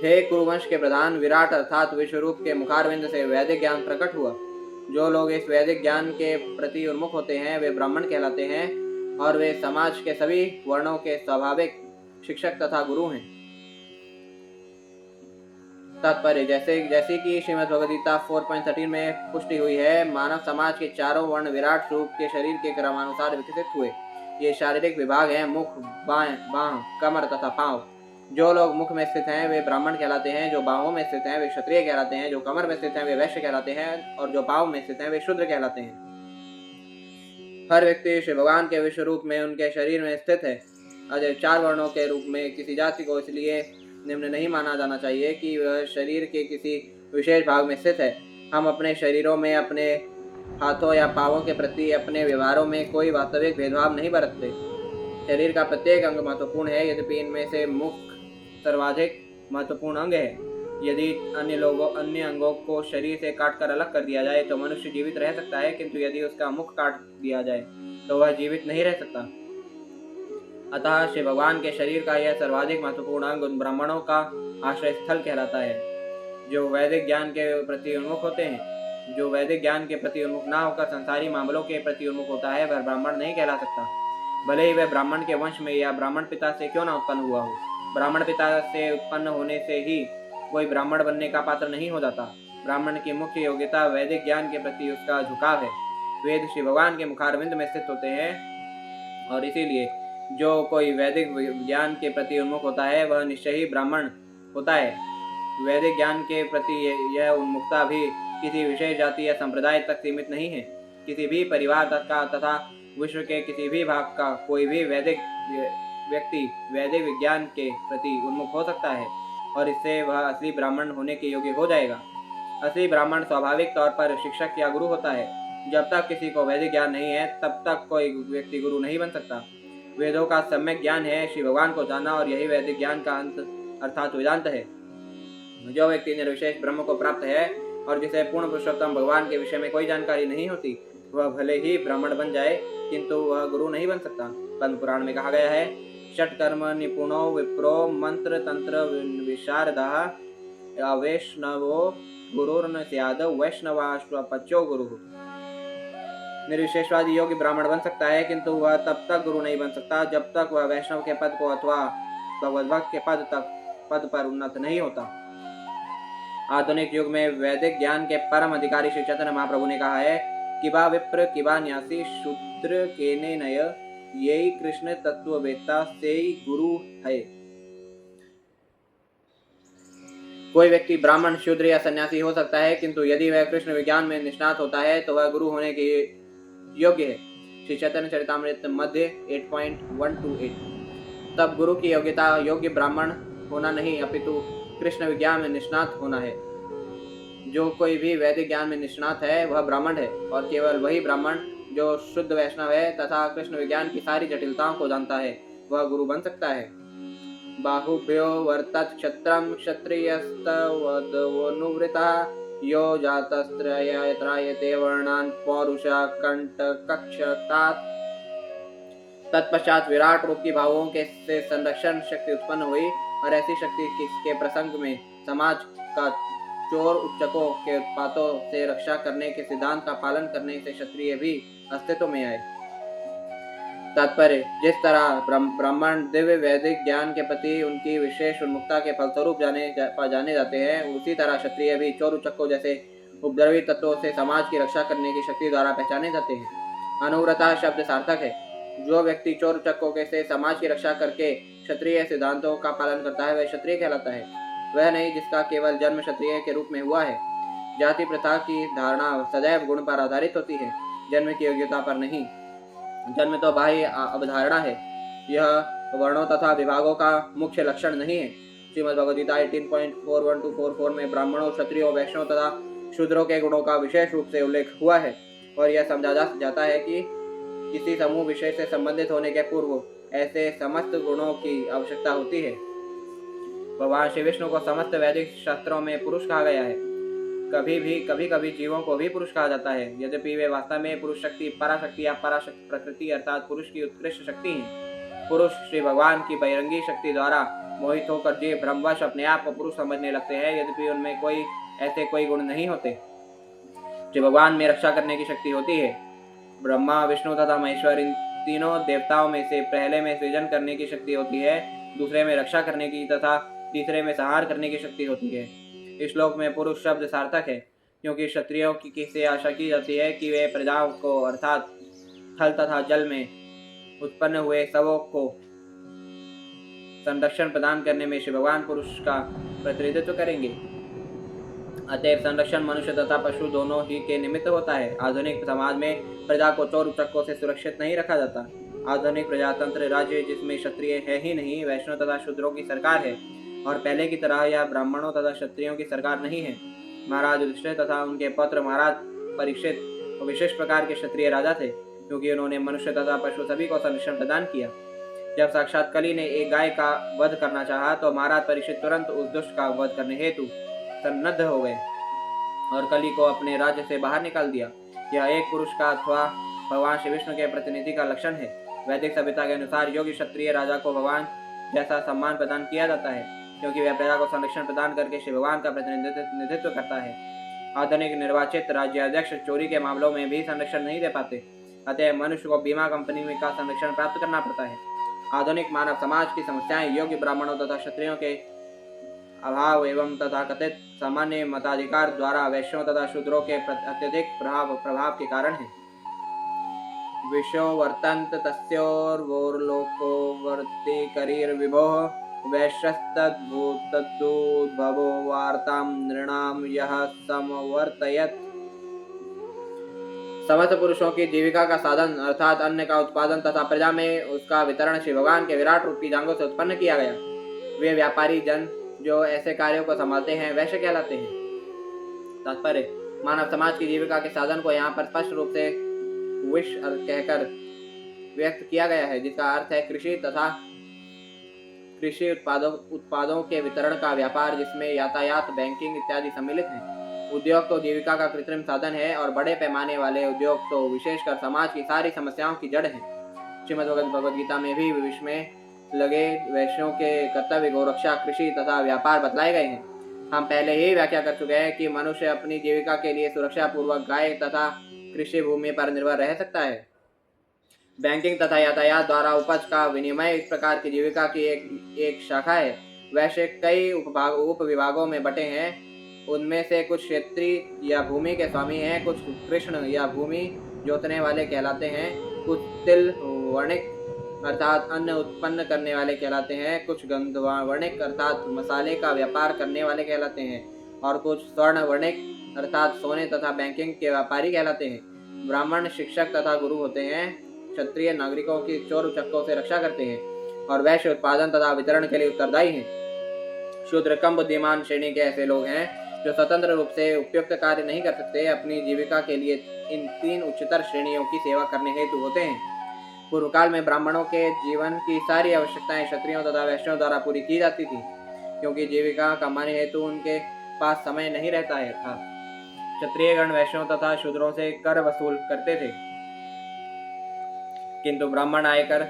हे कुरुवंश के प्रधान विराट अर्थात विश्वरूप के मुखारविंद से वैदिक ज्ञान प्रकट हुआ। जो लोग इस वैदिक ज्ञान के प्रति उन्मुख होते हैं वे ब्राह्मण कहलाते हैं और वे समाज के सभी वर्णों के स्वाभाविक शिक्षक तथा गुरु हैं। तात्पर्य जैसे कि श्रीमद् भगवद गीता 4.13 में पुष्टि हुई है, मानव समाज के चारों वर्ण विराट रूप के शरीर के क्रमानुसार विकसित हुए। ये शारीरिक विभाग हैं मुख, बाह, कमर तथा पांव। जो लोग मुख में स्थित हैं वे ब्राह्मण कहलाते हैं, जो बाहों में स्थित हैं वे क्षत्रिय कहलाते हैं, जो कमर में स्थित हैं वे वैश्य कहलाते हैं और जो पांव में स्थित हैं वे शूद्र कहलाते हैं। हर व्यक्ति श्री भगवान के विश्व रूप में उनके शरीर में स्थित है। अजय चार वर्णों के रूप में किसी जाति को इसलिए निम्न नहीं माना जाना चाहिए कि वह शरीर के किसी विशेष भाग में स्थित है। हम अपने शरीरों में अपने हाथों या पांवों के प्रति अपने व्यवहारों में कोई वास्तविक भेदभाव नहीं बरतते। शरीर का प्रत्येक अंग महत्वपूर्ण है, यद्यपि इनमें से मुख सर्वाधिक महत्वपूर्ण अंग है। यदि अन्य अंगों को शरीर से काटकर अलग कर दिया जाए तो मनुष्य जीवित रह सकता है, किंतु यदि उसका मुख काट दिया जाए तो वह जीवित नहीं रह सकता। अतः श्री भगवान के शरीर का यह सर्वाधिक महत्वपूर्ण अंग उन ब्राह्मणों का आश्रय स्थल कहलाता है, जो वैदिक ज्ञान के प्रति उन्मुख होते हैं। जो वैदिक ज्ञान के प्रति उन्मुख ना होकर संसारी मामलों के प्रति उन्मुख होता है वह ब्राह्मण नहीं कहला सकता, भले ही वह ब्राह्मण के वंश में या ब्राह्मण पिता से क्यों न उत्पन्न हुआ हो। ब्राह्मण पिता से उत्पन्न होने से ही कोई ब्राह्मण बनने का पात्र नहीं हो जाता। ब्राह्मण की मुख्य योग्यता वैदिक ज्ञान के प्रति उसका झुकाव है। वेद श्री भगवान के मुखारविंद में स्थित होते हैं और इसीलिए जो कोई वैदिक ज्ञान के प्रति उन्मुख होता है वह निश्चय ही ब्राह्मण होता है। वैदिक ज्ञान के प्रति यह उन्मुखता भी किसी विशेष जाति या संप्रदाय तक सीमित नहीं है। किसी भी परिवार का तथा विश्व के किसी भी भाग का कोई भी वैदिक व्यक्ति वैदिक विज्ञान के प्रति उन्मुख हो सकता है और इससे वह असली ब्राह्मण होने के योग्य हो जाएगा। असली ब्राह्मण स्वाभाविक तौर पर शिक्षक या गुरु होता है। जब तक किसी को वैदिक ज्ञान नहीं है तब तक कोई व्यक्ति गुरु नहीं बन सकता। वेदों का सम्यक ज्ञान है श्री भगवान को जानना और यही वैदिक ज्ञान का अंत अर्थात वेदांत है। जो व्यक्ति निर्विशेष ब्रह्म को प्राप्त है और जिसे पूर्ण पुरुषोत्तम भगवान के विषय में कोई जानकारी नहीं होती वह भले ही ब्राह्मण बन जाए किंतु वह गुरु नहीं बन सकता। पद्म पुराण में कहा गया है, षट्कर्म निपुणो विप्रो मंत्र तंत्र विशारदः वैष्णवो गुरुर्न स्याद वैष्णवाश्वपच्यो गुरु। निर्विशेषवादी योग्य ब्राह्मण बन सकता है किंतु वह तब तक गुरु नहीं बन सकता जब तक वह वैष्णव के पद को अथवा भगवद्भक्त के पद पर उन्नत नहीं होता। आधुनिक युग में वैदिक ज्ञान के परम अधिकारी श्री चैतन्य महाप्रभु ने कहा है, किबा विप्र किबा न्यासी शूद्र केने नय यही कृष्ण तत्ववेत्ता से गुरु है। कोई व्यक्ति ब्राह्मण, शूद्र या सन्यासी हो सकता है किंतु यदि वह कृष्ण विज्ञान में निष्णात होता है तो वह गुरु होने के योग्य है। श्री चैतन्य चरितामृत मध्य 8.128। तब गुरु की योग्यता योग्य ब्राह्मण होना नहीं अपितु कृष्ण विज्ञान में निष्णात होना है। जो कोई भी वैदिक ज्ञान में निष्णात है वह ब्राह्मण है, और केवल वही ब्राह्मण जो शुद्ध वैष्णव है तथा कृष्ण विज्ञान की सारी जटिलताओं को जानता है वह गुरु बन सकता है। बाहुभ्यो वर्तत क्षत्रम क्षत्रियस्तवदनुवृतः यो जातस्त्रयत्रायते वर्णान् पौरुषा कंटकक्षतात्। तत्पश्चात विराट रूप की भावों के से संरक्षण शक्ति उत्पन्न हुई, और ऐसी शक्ति के प्रसंग में समाज का चोर उच्चकों के उत्पातों से रक्षा करने के सिद्धांत का पालन करने से क्षत्रिय भी अस्तित्व में आए। तात्पर्य, जिस तरह ब्राह्मण दिव्य वैदिक ज्ञान के प्रति उनकी विशेष उन्मुखता के फलस्वरूप जाने जाते हैं, उसी तरह क्षत्रिय भी चोर उच्चकों जैसे उपद्रवी तत्वों से समाज की रक्षा करने की शक्ति द्वारा पहचाने जाते हैं। अनुव्रता शब्द सार्थक है। जो व्यक्ति चोर उच्चकों के से समाज की रक्षा करके क्षत्रिय सिद्धांतों का पालन करता है वह क्षत्रिय कहलाता है, वह नहीं जिसका केवल जन्म क्षत्रिय के रूप में हुआ है। जाति प्रथा की धारणा सदैव गुण पर आधारित होती है, जन्म की योग्यता पर नहीं। जन्म तो बाह्य अवधारणा है, यह वर्णों तथा विभागों का मुख्य लक्षण नहीं है। श्रीमद् भगवद गीता 18.41-44 में ब्राह्मणों, क्षत्रियों, वैष्णव तथा शूद्रों के गुणों का विशेष रूप से उल्लेख हुआ है, और यह समझा जाता है कि किसी समूह विशेष से संबंधित होने के पूर्व ऐसे समस्त गुणों की आवश्यकता होती है। भगवान श्री विष्णु को समस्त वैदिक शास्त्रों में पुरुष कहा गया है। कभी कभी जीवों को भी पुरुष कहा जाता है, यद्यपि वे वास्तव में पुरुष शक्ति, पराशक्ति या पराशक्ति प्रकृति अर्थात पुरुष की उत्कृष्ट शक्ति है। पुरुष श्री भगवान की बहिरंगी शक्ति द्वारा मोहित होकर जीव भ्रमवश अपने आप को पुरुष समझने लगते हैं, यद्यपि उनमें कोई गुण नहीं होते। श्री भगवान में रक्षा करने की शक्ति होती है। ब्रह्मा, विष्णु तथा महेश्वर, इन तीनों देवताओं में से पहले में सृजन करने की शक्ति होती है, दूसरे में रक्षा करने की तथा तीसरे में संहार करने की शक्ति होती है। इस श्लोक में पुरुष शब्द सार्थक है, क्योंकि क्षत्रियों की से आशा की जाती है कि वे प्रजाओं को अर्थात थल तथा जल में उत्पन्न हुए सबों को संरक्षण प्रदान करने में श्री भगवान पुरुष का प्रतिनिधित्व करेंगे। अतएव संरक्षण मनुष्य तथा पशु दोनों ही के निमित्त होता है। आधुनिक समाज में प्रजा को चोर उच्चकों से सुरक्षित नहीं रखा जाता। आधुनिक प्रजातंत्र राज्य जिसमें क्षत्रिय है ही नहीं, वैष्णव तथा शूद्रों की सरकार है, और पहले की तरह यह ब्राह्मणों तथा क्षत्रियों की सरकार नहीं है। महाराज युधिष्ठिर तथा उनके पुत्र महाराज परीक्षित विशेष प्रकार के क्षत्रिय राजा थे, क्योंकि उन्होंने मनुष्य तथा पशु सभी को संरक्षण प्रदान किया। जब साक्षात कली ने एक गाय का वध करना चाहा तो महाराज परीक्षित तुरंत उस दुष्ट का वध करने हेतु सन्नद्ध हो गए और कली को अपने राज्य से बाहर निकाल दिया। यह एक पुरुष का अथवा भगवान श्री विष्णु के प्रतिनिधि का लक्षण है। वैदिक सभ्यता के अनुसार योग्य क्षत्रिय राजा को भगवान जैसा सम्मान प्रदान किया जाता है, क्योंकि वह प्रजा को संरक्षण प्रदान करके श्री भगवान का प्रतिनिधित्व करता है। आधुनिक निर्वाचित राज्याध्यक्ष चोरी के मामलों में भी संरक्षण नहीं दे पाते, अतः मनुष्य को बीमा कंपनी में का संरक्षण प्राप्त करना पड़ता है। आधुनिक मानव समाज की समस्याएं योग्य ब्राह्मणों तथा क्षत्रियों के अभाव एवं तथा कथित सामान्य मताधिकार द्वारा वैश्यों तथा शूद्रों के अत्यधिक प्रभाव के कारण है। विशो वर्तन्त तस्योर्वोर्लोको वर्ति करीर विभोः वैश्यस्तद्भूतद्भवो वार्तां नृणाम यह समवर्तयत्। समस्त पुरुषों की जीविका का साधन अर्थात अन्न का उत्पादन तथा प्रजा में उसका वितरण श्री भगवान के विराट रूपी जांघों से उत्पन्न किया गया। वे व्यापारी जन जो ऐसे कार्यों को संभालते हैं वैश्य कहलाते हैं। तात्पर्य, मानव समाज की जीविका के साधन को यहाँ पर स्पष्ट रूप से विष कहकर व्यक्त किया गया है, जिसका अर्थ है कृषि तथा कृषि उत्पादों के वितरण का व्यापार, जिसमें यातायात, बैंकिंग इत्यादि सम्मिलित हैं। उद्योग तो जीविका का कृत्रिम साधन है और बड़े पैमाने वाले उद्योग तो विशेषकर समाज की सारी समस्याओं की जड़ है। श्रीमद् भगवद गीता में भी विश्व में लगे वैश्यों के कर्तव्य गौरक्षा, कृषि तथा व्यापार बतलाए गए हैं। हम पहले ही व्याख्या कर चुके हैं कि मनुष्य अपनी जीविका के लिए सुरक्षा पूर्वक गाय तथा कृषि भूमि पर निर्भर रह सकता है। बैंकिंग तथा यातायात द्वारा उपज का विनिमय इस प्रकार की जीविका की एक शाखा है। वैश्य कई उप विभागों में बटे हैं। उनमें से कुछ क्षेत्रीय या भूमि के स्वामी हैं, कुछ कृष्ण या भूमि जोतने वाले कहलाते हैं, कुछ तिल वर्णिक अर्थात अन्न उत्पन्न करने वाले कहलाते हैं, कुछ गंध वर्णिक अर्थात मसाले का व्यापार करने वाले कहलाते हैं, और कुछ स्वर्ण वर्णिक अर्थात सोने तथा बैंकिंग के व्यापारी कहलाते हैं। ब्राह्मण शिक्षक तथा गुरु होते हैं। क्षत्रिय नागरिकों की चोर उचक्कों से रक्षा करते हैं और वैश्य उत्पादन तथा वितरण के लिए उत्तरदायी हैं। शूद्र कम बुद्धिमान श्रेणी के ऐसे लोग हैं जो स्वतंत्र रूप से उपयुक्त कार्य नहीं कर सकते, अपनी जीविका के लिए इन 3 उच्चतर श्रेणियों की सेवा करने हेतु होते हैं। पूर्व काल में ब्राह्मणों के जीवन की सारी आवश्यकताएं क्षत्रियों तथा वैश्यों द्वारा पूरी की जाती थी, क्योंकि जीविका कमाने हेतु उनके पास समय नहीं रहता था। क्षत्रिय गण वैश्यों तथा शूद्रों से कर वसूल करते थे, किंतु ब्राह्मण आयकर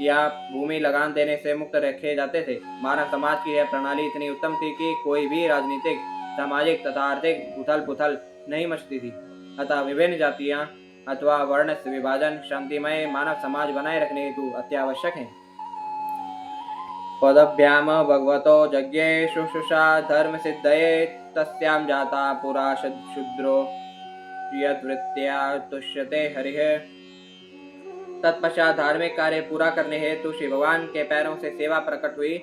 या भूमि लगान देने से मुक्त रखे जाते थे। मानव समाज की यह प्रणाली इतनी उत्तम थी कि कोई भी राजनीतिक, सामाजिक तथा आर्थिक उथल पुथल नहीं मचती थी। अतः विभिन्न जातियां अथवा वर्ण विभाजन शांतिमय मानव समाज बनाए रखने हेतु अत्यावश्यक है। पदभ्याम भगवतो यज्ञे शुश्रूषा धर्म सिद्धये तस्यां जाता पुरा शूद्रो यद्वृत्त्या तुष्यते हरिः। तत्पश्चात धार्मिक कार्य पूरा करने हेतु श्री भगवान के पैरों से सेवा प्रकट हुई।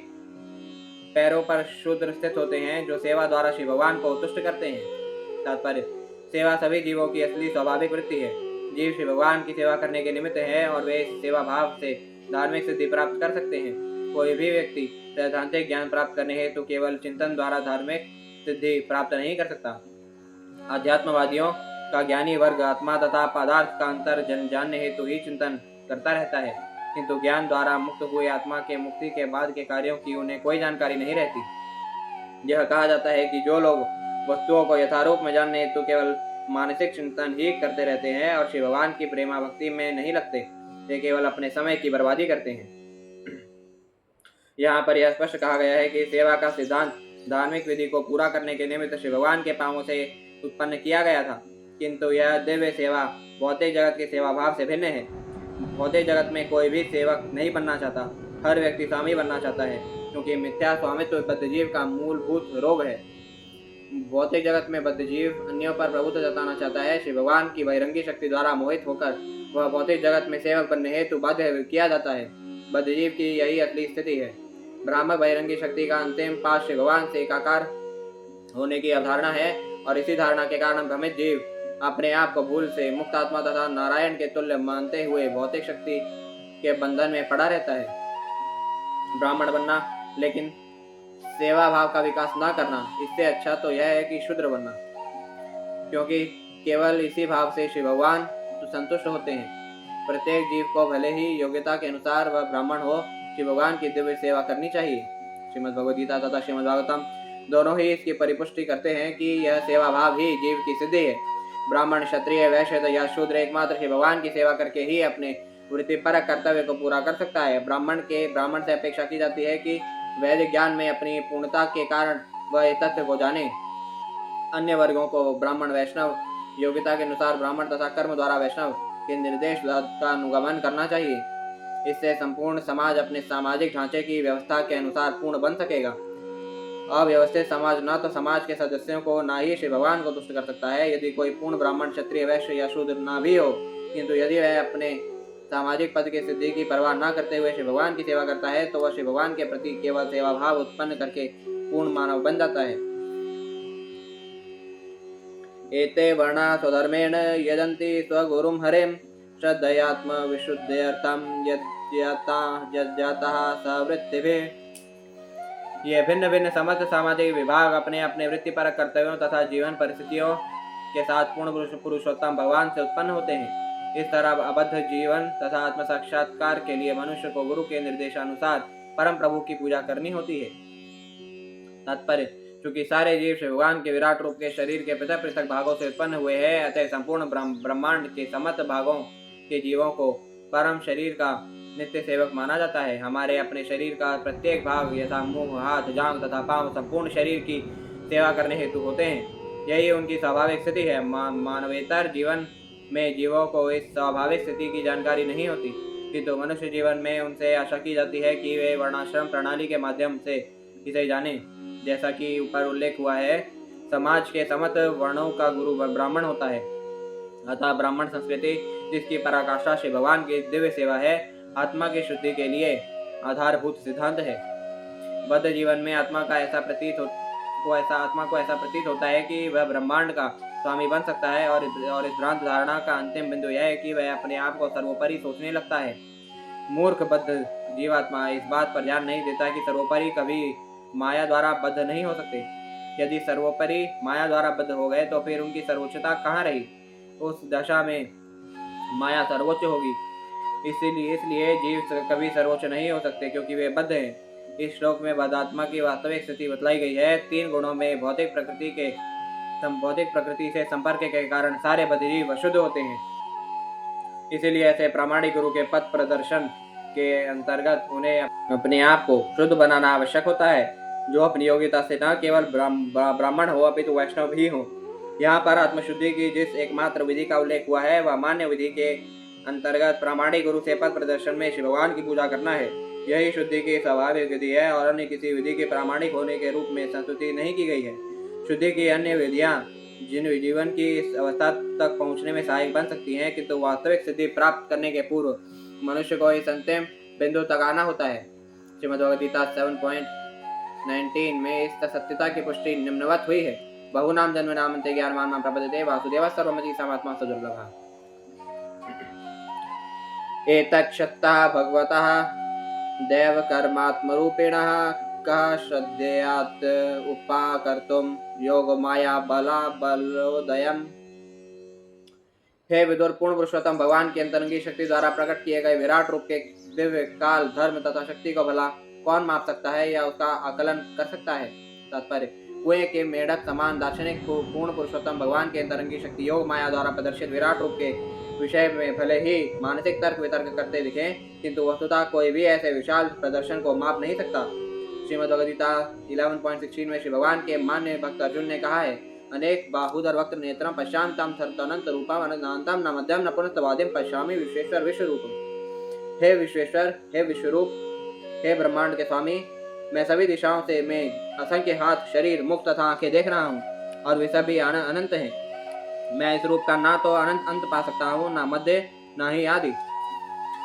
पैरों पर शूद्र स्थित होते हैं जो सेवा द्वारा श्री भगवान को तुष्ट करते हैं। तात्पर्य, सेवा सभी जीवों की असली स्वाभाविक वृत्ति है। जीव श्री भगवान की सेवा करने के निमित्त है और वे सेवा भाव से धार्मिक सिद्धि प्राप्त कर सकते हैं। कोई भी व्यक्ति सैद्धांतिक ज्ञान प्राप्त करने हेतु केवल चिंतन द्वारा धार्मिक सिद्धि प्राप्त नहीं कर सकता। अध्यात्मवादियों का ज्ञानी वर्ग आत्मा तथा पदार्थ का अंतर जानने हेतु ही चिंतन करता रहता है, किंतु ज्ञान द्वारा मुक्त हुए आत्मा के मुक्ति के बाद के कार्यों की उन्हें कोई जानकारी नहीं रहती। यह कहा जाता है कि जो लोग वस्तुओं को यथारूप में जानने हेतु केवल मानसिक चिंतन ही करते रहते हैं और श्री भगवान की प्रेमा भक्ति में नहीं लगते, वे केवल अपने समय की बर्बादी करते हैं। यहाँ पर यह स्पष्ट कहा गया है कि सेवा का सिद्धांत धार्मिक विधि को पूरा करने के निमित्त श्री भगवान के पांवों से उत्पन्न किया गया था, किंतु यह दिव्य सेवा भौतिक जगत के सेवा भाव से भिन्न है। भौतिक जगत में कोई भी सेवक नहीं बनना चाहता, हर व्यक्ति स्वामी बनना चाहता है, क्योंकि मिथ्या स्वामित्व बद्धजीव का मूलभूत रोग है। भौतिक जगत में बद्धजीव अन्यों पर प्रभुत्व जताना चाहता है। श्री भगवान की बहिरंगी शक्ति द्वारा मोहित होकर वह भौतिक जगत में सेवक बनने हेतु बाध्य किया जाता है। बद्धजीव की यही असली स्थिति है। ब्राह्मण बहिरंगी शक्ति का अंतिम पास श्री भगवान से एकाकार होने की अवधारणा है और इसी धारणा के कारण भ्रमित जीव अपने आप को भूल से मुक्त आत्मा तथा नारायण के तुल्य मानते हुए भौतिक शक्ति के बंधन में पड़ा रहता है। ब्राह्मण बनना लेकिन सेवा भाव का विकास न करना, इससे अच्छा तो यह है कि शूद्र बनना, क्योंकि केवल इसी भाव से श्री भगवान संतुष्ट होते हैं। प्रत्येक जीव को भले ही योग्यता के अनुसार वह ब्राह्मण हो, श्री भगवान की दिव्य सेवा करनी चाहिए। श्रीमद् भगवद गीता तथा श्रीमद् भागवतम दोनों ही इसकी परिपुष्टि करते हैं कि यह सेवा भाव ही जीव की सिद्धि है। ब्राह्मण, क्षत्रिय, वैश्य या शूद्र एकमात्र श्री भगवान की सेवा करके ही अपने वृत्तिपरक कर्तव्य को पूरा कर सकता है। ब्राह्मण से अपेक्षा की जाती है कि वैदिक ज्ञान में अपनी पूर्णता के कारण वह इस तथ्य को जाने। अन्य वर्गों को ब्राह्मण, वैष्णव योग्यता के अनुसार ब्राह्मण तथा कर्म द्वारा वैष्णव के निर्देश का अनुगमन करना चाहिए। इससे संपूर्ण समाज अपने सामाजिक ढांचे की व्यवस्था के अनुसार पूर्ण बन सकेगा। अव्यवस्थित समाज न तो समाज के सदस्यों को न ही श्री भगवान को तुष्ट कर सकता है। यदि कोई पूर्ण ब्राह्मण, क्षत्रिय, वैश्य या शूद्र न भी हो, किंतु यदि वह अपने सामाजिक पद की सिद्धि की परवाह न करते हुए श्री भगवान की सेवा करता है, तो वह श्री भगवान के प्रति केवल सेवा भाव उत्पन्न करके पूर्ण मानव बन जाता है। एते वर्णा स्वधर्मेण यजन्ति स्वगुरुं हरिं श्रद्धयात्म विशुद्ध्यर्थं यज्ञातः सवृत्तिभिः। ये भिन्न भिन्न समस्त सामाजिक विभाग अपने अपने वृत्तिपरक कर्तव्यों तथा जीवन परिस्थितियों के साथ पूर्ण पुरुषोत्तम भगवान से उत्पन्न होते हैं। इस तरह अबद्ध जीवन तथा आत्म साक्षात्कार के लिए मनुष्य को गुरु के निर्देशानुसार परम प्रभु की पूजा करनी होती है। तात्पर्य, चूंकि सारे जीव श्री भगवान के विराट रूप के शरीर के पृथक पृथक भागों से उत्पन्न हुए हैं, अतः संपूर्ण ब्रह्मांड के समस्त भागों के जीवों को परम शरीर का नित्य सेवक माना जाता है। हमारे अपने शरीर का प्रत्येक भाग यथा मुंह, हाथ, जांघ तथा पांव संपूर्ण शरीर की सेवा करने हेतु होते हैं। यही उनकी स्वाभाविक स्थिति है। मानवेतर जीवन में जीवों को इस स्वाभाविक स्थिति की जानकारी नहीं होती, किंतु मनुष्य जीवन में उनसे आशा की जाती है कि वे वर्णाश्रम प्रणाली के माध्यम से इसे जाने। जैसा कि ऊपर उल्लेख हुआ है, समाज के समस्त वर्णों का गुरु ब्राह्मण होता है। अतः ब्राह्मण संस्कृति, जिसकी पराकाष्ठा श्री भगवान की दिव्य सेवा है, आत्मा की शुद्धि के लिए आधारभूत सिद्धांत है। बद्ध जीवन में आत्मा को ऐसा प्रतीत होता है कि वह ब्रह्मांड का स्वामी बन सकता है। और इस भ्रांत धारणा का अंतिम बिंदु यह है कि वह अपने आप को सर्वोपरि सोचने लगता है। मूर्ख बद्ध जीवात्मा इस बात पर ध्यान नहीं देता कि सर्वोपरि कभी माया द्वारा बद्ध नहीं हो सकते। यदि सर्वोपरि माया द्वारा बद्ध हो गए तो फिर उनकी सर्वोच्चता कहाँ रही? उस दशा में माया सर्वोच्च होगी। इसलिए जीव कभी सर्वोच्च नहीं हो सकते क्योंकि वे बद्ध हैं। इस श्लोक में बद्धात्मा की वास्तविक स्थिति बतलाई गई है। 3 गुणों में भौतिक प्रकृति से संपर्क के कारण सारे बद्ध जीव अशुद्ध होते हैं। इसीलिए ऐसे प्रामाणिक गुरु के पथ प्रदर्शन के अंतर्गत उन्हें अपने आप को शुद्ध बनाना आवश्यक होता है, जो अपनी योग्यता से न केवल ब्राह्मण हो अपितु वैष्णव भी हो। यहाँ पर आत्मशुद्धि की जिस एकमात्र विधि का उल्लेख हुआ है वह मान्य विधि के अंतर्गत प्रामाणिक गुरु से पथ प्रदर्शन में शिव भगवान की पूजा करना है। यही शुद्धि की स्वाभाविक विधि है और अन्य किसी विधि के प्रामाणिक होने के रूप में संस्तुति नहीं की गई है। शुद्धि की अन्य विधियां जिन जीवन की इस अवस्था तक पहुंचने में सहायक बन सकती हैं, किंतु वास्तविक सिद्धि प्राप्त करने के पूर्व मनुष्य को इस अंतिम बिंदु तक आना होता है। श्रीमद्भगवद्गीता 7.19 में इस सत्यता की पुष्टि निम्नवत हुई है। बहुनाम जन्मनामन्ते ज्ञानवान् प्रपद्यते वासुदेवः सर्वमिति समात्मा सुदुर्लभः। एतच्छक्तः भगवतः दैवकर्मात्मरूपिणः कः श्रद्धेयात् उपाकर्तुं योगमाया बलोदयम्। हे विदुर, पूर्ण पुरुषोत्तम भगवान की अंतरंगी शक्ति द्वारा प्रकट किए गए विराट रूप के दिव्य काल धर्म तथा शक्ति को भला कौन माप सकता है या उसका आकलन कर सकता है? तात्पर्य: कुएं के मेढक समान दार्शनिक को पूर्ण पुरुषोत्तम भगवान की अंतरंगी शक्ति योग माया द्वारा प्रदर्शित विराट रूप के विषय में भले ही मानसिक तर्क वितर्क करते दिखें, किंतु वस्तुतः कोई भी ऐसे विशाल प्रदर्शन को माप नहीं सकता। श्रीमद्भगवद्गीता 11.16 में श्री भगवान के मान्य भक्त अर्जुन ने कहा है, अनेक बाहुधर वक्त नेत्रम पश्यामि अनंत रूपम अनंताम न मध्यम न पुनस्तवादिम पश्यामि विश्वेश्वर विश्वरूप। हे विश्वेश्वर, हे विश्वरूप, हे ब्रह्मांड के स्वामी, मैं सभी दिशाओं से मैं असंख्य हाथ, शरीर, मुख तथा आंखें देख रहा हूँ और वे सभी अनंत हैं। मैं इस रूप का ना तो अनंत अंत पा सकता हूँ, ना मध्य, ना ही आदि।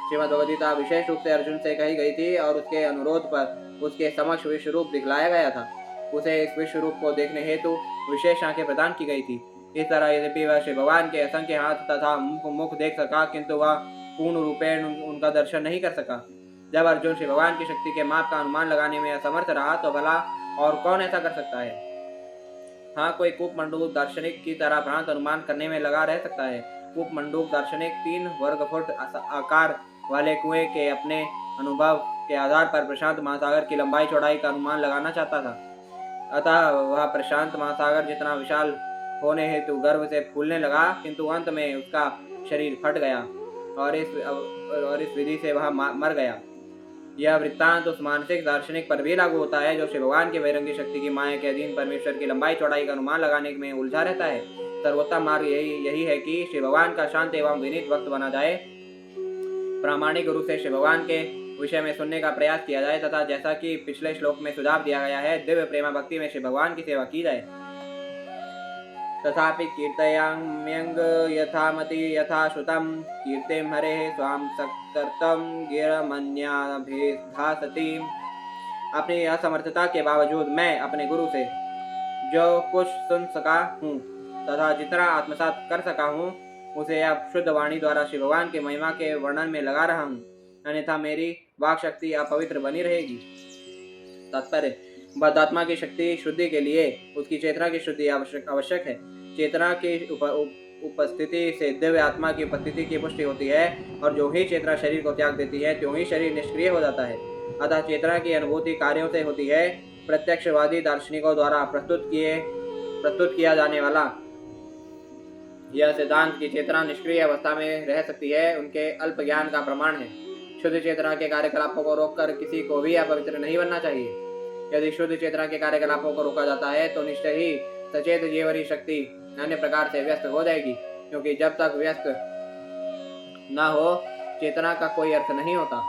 श्रीमद्भगवद्गीता विशेष रूप से अर्जुन से कही गई थी और उसके अनुरोध पर उसके समक्ष विश्व रूप दिखलाया गया था। उसे इस विश्व रूप को देखने हेतु विशेष आंखें प्रदान की गई थी। इस तरह यद्यपि वह श्री भगवान के असंख्य हाथ तथा मुख देख सका, किंतु वह पूर्ण रूपेण उनका दर्शन नहीं कर सका। जब अर्जुन श्री भगवान की शक्ति के माप का अनुमान लगाने में असमर्थ रहा तो भला और कौन ऐसा कर सकता है? हाँ, कोई कूपमंडूक दार्शनिक की तरह भ्रांत अनुमान करने में लगा रह सकता है। कूपमंडूक दार्शनिक 3 वर्ग फुट आकार वाले कुएं के अपने अनुभव के आधार पर प्रशांत महासागर की लंबाई चौड़ाई का अनुमान लगाना चाहता था। अतः वह प्रशांत महासागर जितना विशाल होने हेतु गर्व से फूलने लगा, किंतु अंत में उसका शरीर फट गया और इस विधि से वह मर गया। यह वृत्तांत उस मानसिक दार्शनिक पर भी लागू होता है जो श्री भगवान की बहिरंगी शक्ति की माया के अधीन परमेश्वर की लंबाई चौड़ाई का अनुमान लगाने में उलझा रहता है। सर्वोत्तम मार्ग यही है कि श्री भगवान का शांत एवं विनीत भक्त बना जाए, प्रामाणिक गुरु से श्री भगवान के विषय में सुनने का प्रयास किया जाए तथा जैसा कि पिछले श्लोक में सुझाव दिया गया है, दिव्य प्रेमा भक्ति में श्री भगवान की सेवा की जाए। तथापि कीर्तयाम्यंग यथामति यथा श्रुतम कीर्तिम हरेः स्वाम सक्तर्तम गिरमन्याभिधासति। अपनी असमर्थता के बावजूद मैं अपने गुरु से जो कुछ सुन सका हूँ तथा जितना आत्मसात कर सका हूँ उसे अब शुद्ध वाणी द्वारा श्री भगवान के महिमा के वर्णन में लगा रहा हूँ, अन्यथा मेरी वाक शक्ति अपवित्र बनी रहेगी। तात्पर्य: बद्धात्मा की शक्ति शुद्धि के लिए उसकी चेतना की शुद्धि आवश्यक है। चेतना की उपस्थिति से दिव्य आत्मा की उपस्थिति की पुष्टि होती है और जो ही चेतना शरीर को त्याग देती है त्यों ही शरीर निष्क्रिय हो जाता है। अतः चेतना की अनुभूति कार्यों से होती है। प्रत्यक्षवादी दार्शनिकों द्वारा प्रस्तुत किया जाने वाला यह सिद्धांत की चेतना निष्क्रिय अवस्था में रह सकती है, उनके अल्प ज्ञान का प्रमाण है। शुद्ध चेतना के कार्यकलापों को रोककर किसी को भी अपवित्र नहीं बनना चाहिए। यदि शुद्ध चेतना के कार्यकलापों को रोका जाता है तो निश्चय ही सचेत जीवनी शक्ति अन्य प्रकार से व्यस्त हो जाएगी, क्योंकि जब तक व्यस्त न हो चेतना का कोई अर्थ नहीं होता।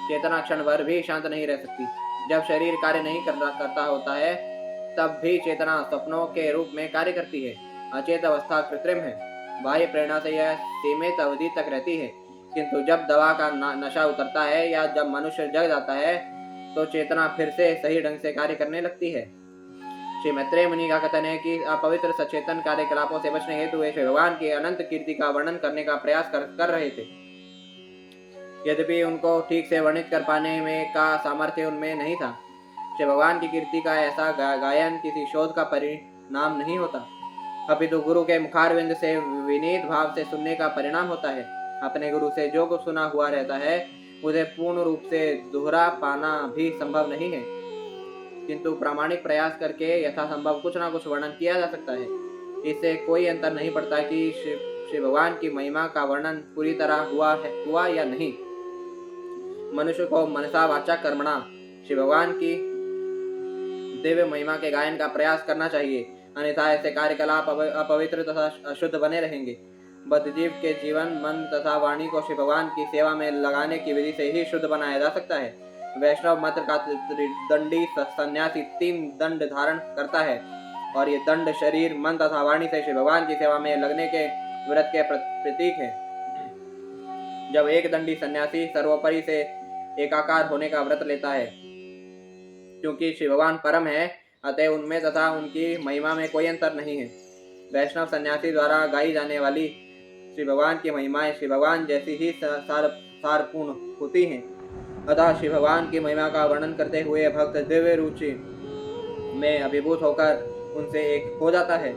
चेतना क्षण भर भी शांत नहीं रह सकती। जब शरीर कार्य नहीं करता होता है तब भी चेतना स्वप्नों के रूप में कार्य करती है। अचेत अवस्था कृत्रिम है, बाह्य प्रेरणा से यह सीमित अवधि तक रहती है, किंतु जब दवा का नशा उतरता है या जब मनुष्य जग जाता है तो चेतना फिर से सही ढंग से कार्य करने लगती है। श्री मैत्रेय मुनि का कथन है कि अपवित्र सचेतन कार्यकलापों से बचने हेतु वे श्री भगवान की अनंत कीर्ति का वर्णन करने का प्रयास कर रहे थे। यद्यपि उनको ठीक से वर्णित कर पाने में का सामर्थ्य उनमें नहीं था। श्री भगवान की कीर्ति का ऐसा गायन किसी शोध का परिणाम नहीं होता, अपितु गुरु के मुखारविंद से विनीत भाव से सुनने का परिणाम होता है। अपने गुरु से जो कुछ सुना हुआ रहता है उसे पूर्ण रूप से दोहरा पाना भी संभव नहीं है, किंतु प्रामाणिक प्रयास करके यथासंभव कुछ न कुछ वर्णन किया जा सकता है। इससे कोई अंतर नहीं पड़ता कि श्री भगवान की महिमा का वर्णन पूरी तरह हुआ या नहीं। मनुष्य को मनसा वाचा कर्मणा श्री भगवान की दिव्य महिमा के गायन का प्रयास करना चाहिए, अन्यथा ऐसे कार्यकलाप अपवित्र तथा अशुद्ध बने रहेंगे। बद्धजीव के जीवन, मन तथा वाणी को श्री भगवान की सेवा में लगाने की विधि से ही शुद्ध बनाया जा सकता है। वैष्णव मत का दंडी सन्यासी 3 दंड धारण करता है और ये दंड शरीर, मन तथा वाणी से श्री भगवान की सेवा में लगने के व्रत के प्रतीक है। जब एक दंडी सन्यासी सर्वोपरि से एकाकार होने का व्रत लेता है, क्योंकि श्री भगवान परम है, अतः उनमें तथा उनकी महिमा में कोई अंतर नहीं है। वैष्णव सन्यासी द्वारा गाई जाने वाली श्री भगवान की महिमाएं श्री भगवान जैसी ही सारपूर्ण होती हैं। अतः श्री भगवान की महिमा का वर्णन करते हुए भक्त दिव्य रुचि में अभिभूत होकर उनसे एक हो जाता है।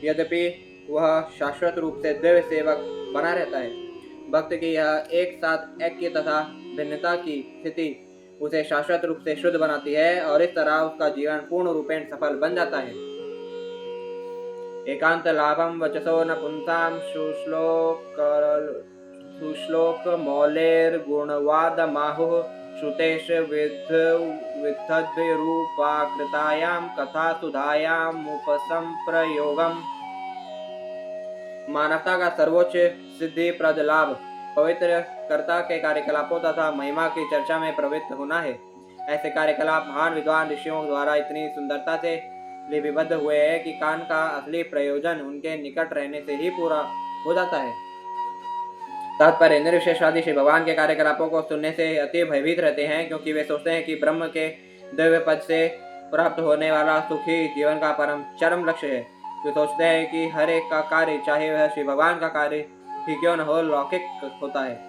यद्यपि वह शाश्वत रूप से दिव्य सेवक बना रहता है। भक्त की यह एक साथ ऐक्य तथा भिन्नता की स्थिति उसे शाश्वत रूप से शुद्ध बनाती है और इस तरह उसका जीवन पूर्ण रूपेण सफल बन जाता है। एकांत लाभम वचसो न पुंसाम सुश्लोक मौलेर गुणवाद माहुः श्रुतेश विद्धद्रूपाकृतायां कथा सुधायाम उपसंप्रयोगम। मानवता का सर्वोच्च सिद्धि प्रद लाभ पवित्र कर्ता के कार्यकलापों तथा महिमा की चर्चा में प्रवृत्त होना है। ऐसे कार्यकलाप महान विद्वान ऋषियों द्वारा इतनी सुंदरता से लिपिबद्ध हुए हैं कि कान का असली प्रयोजन उनके निकट रहने से ही पूरा हो जाता है। तात्पर्य, निर्विशेषवादी श्री भगवान के कार्यकलापों को सुनने से अति भयभीत रहते हैं, क्योंकि वे सोचते हैं कि ब्रह्म के दिव्य पद से प्राप्त होने वाला सुखी जीवन का चरम लक्ष्य है। वे सोचते हैं कि हर एक का कार्य, चाहे वह श्री भगवान का कार्य ही क्यों न हो, लौकिक होता है।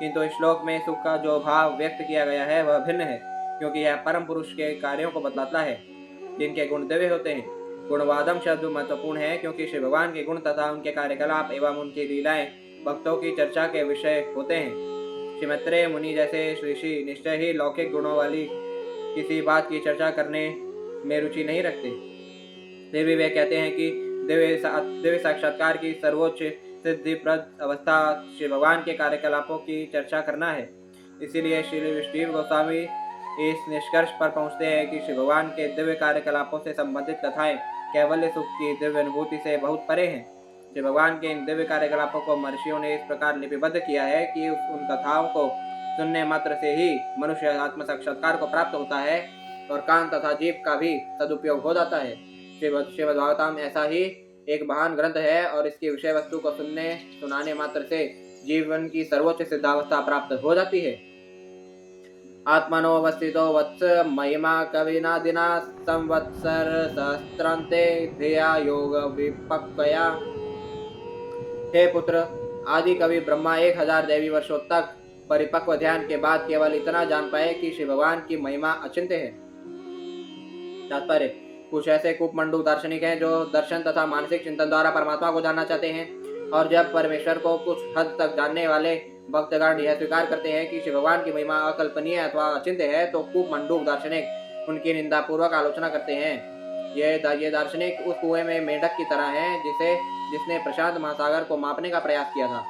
किंतु इस श्लोक में सुख का जो भाव व्यक्त किया गया है वह भिन्न है, क्योंकि यह परम पुरुष के कार्यों को बतलाता है जिनके गुण दिव्य होते हैं। गुणवादम शब्द महत्वपूर्ण है, क्योंकि श्री भगवान के गुण तथा उनके कार्यकलाप एवं उनकी लीलाएं भक्तों की चर्चा के विषय होते हैं। श्री मैत्रेय मुनि जैसे ऋषि निश्चय ही लौकिक गुणों वाली किसी बात की चर्चा करने में रुचि नहीं रखते। फिर भी वे कहते हैं कि दिव्य साक्षात्कार की सर्वोच्च सिद्धिप्रद अवस्था श्री भगवान के कार्यकलापों की चर्चा करना है। इसीलिए श्री विष्णु गोस्वामी इस निष्कर्ष पर पहुंचते हैं कि श्री भगवान के दिव्य कार्यकलापों से संबंधित कथाएं कैवल्य सुख की दिव्य अनुभूति से बहुत परे हैं। श्री भगवान के इन दिव्य कार्यकलापों को महर्षियों ने इस प्रकार लिपिबद्ध किया है कि उन कथाओं को सुनने मात्र से ही मनुष्य आत्म साक्षात्कार को प्राप्त होता है और कान तथा जीभ का भी सदुपयोग हो जाता है। श्रीमद्भागवतम ऐसा ही एक महान ग्रंथ है और इसकी विषय वस्तु को सुनाने मात्र से जीवन की सर्वोच्च सिद्धावस्था प्राप्त हो जाती है। आत्मनो अवस्थितो वत्स महिमा कविनादिना संवत्सर सहस्रांते धिया योग विपक्वया। हे पुत्र, आदि कवि ब्रह्मा 1000 दैवी वर्षों तक परिपक्व ध्यान के बाद केवल इतना जान पाए कि श्री भगवान की महिमा अचिंत्य है। तात्पर्य, कुछ ऐसे कूपमंडू दार्शनिक हैं जो दर्शन तथा मानसिक चिंतन द्वारा परमात्मा को जानना चाहते हैं, और जब परमेश्वर को कुछ हद तक जानने वाले भक्तगण यह स्वीकार करते हैं कि श्री भगवान की महिमा अकल्पनीय अथवा अचिंत्य है, तो कूपमंडू दार्शनिक उनकी निंदा पूर्वक आलोचना करते हैं। ये दार्शनिक उस कुएं में मेंढक की तरह हैं जिसने प्रशांत महासागर को मापने का प्रयास किया था।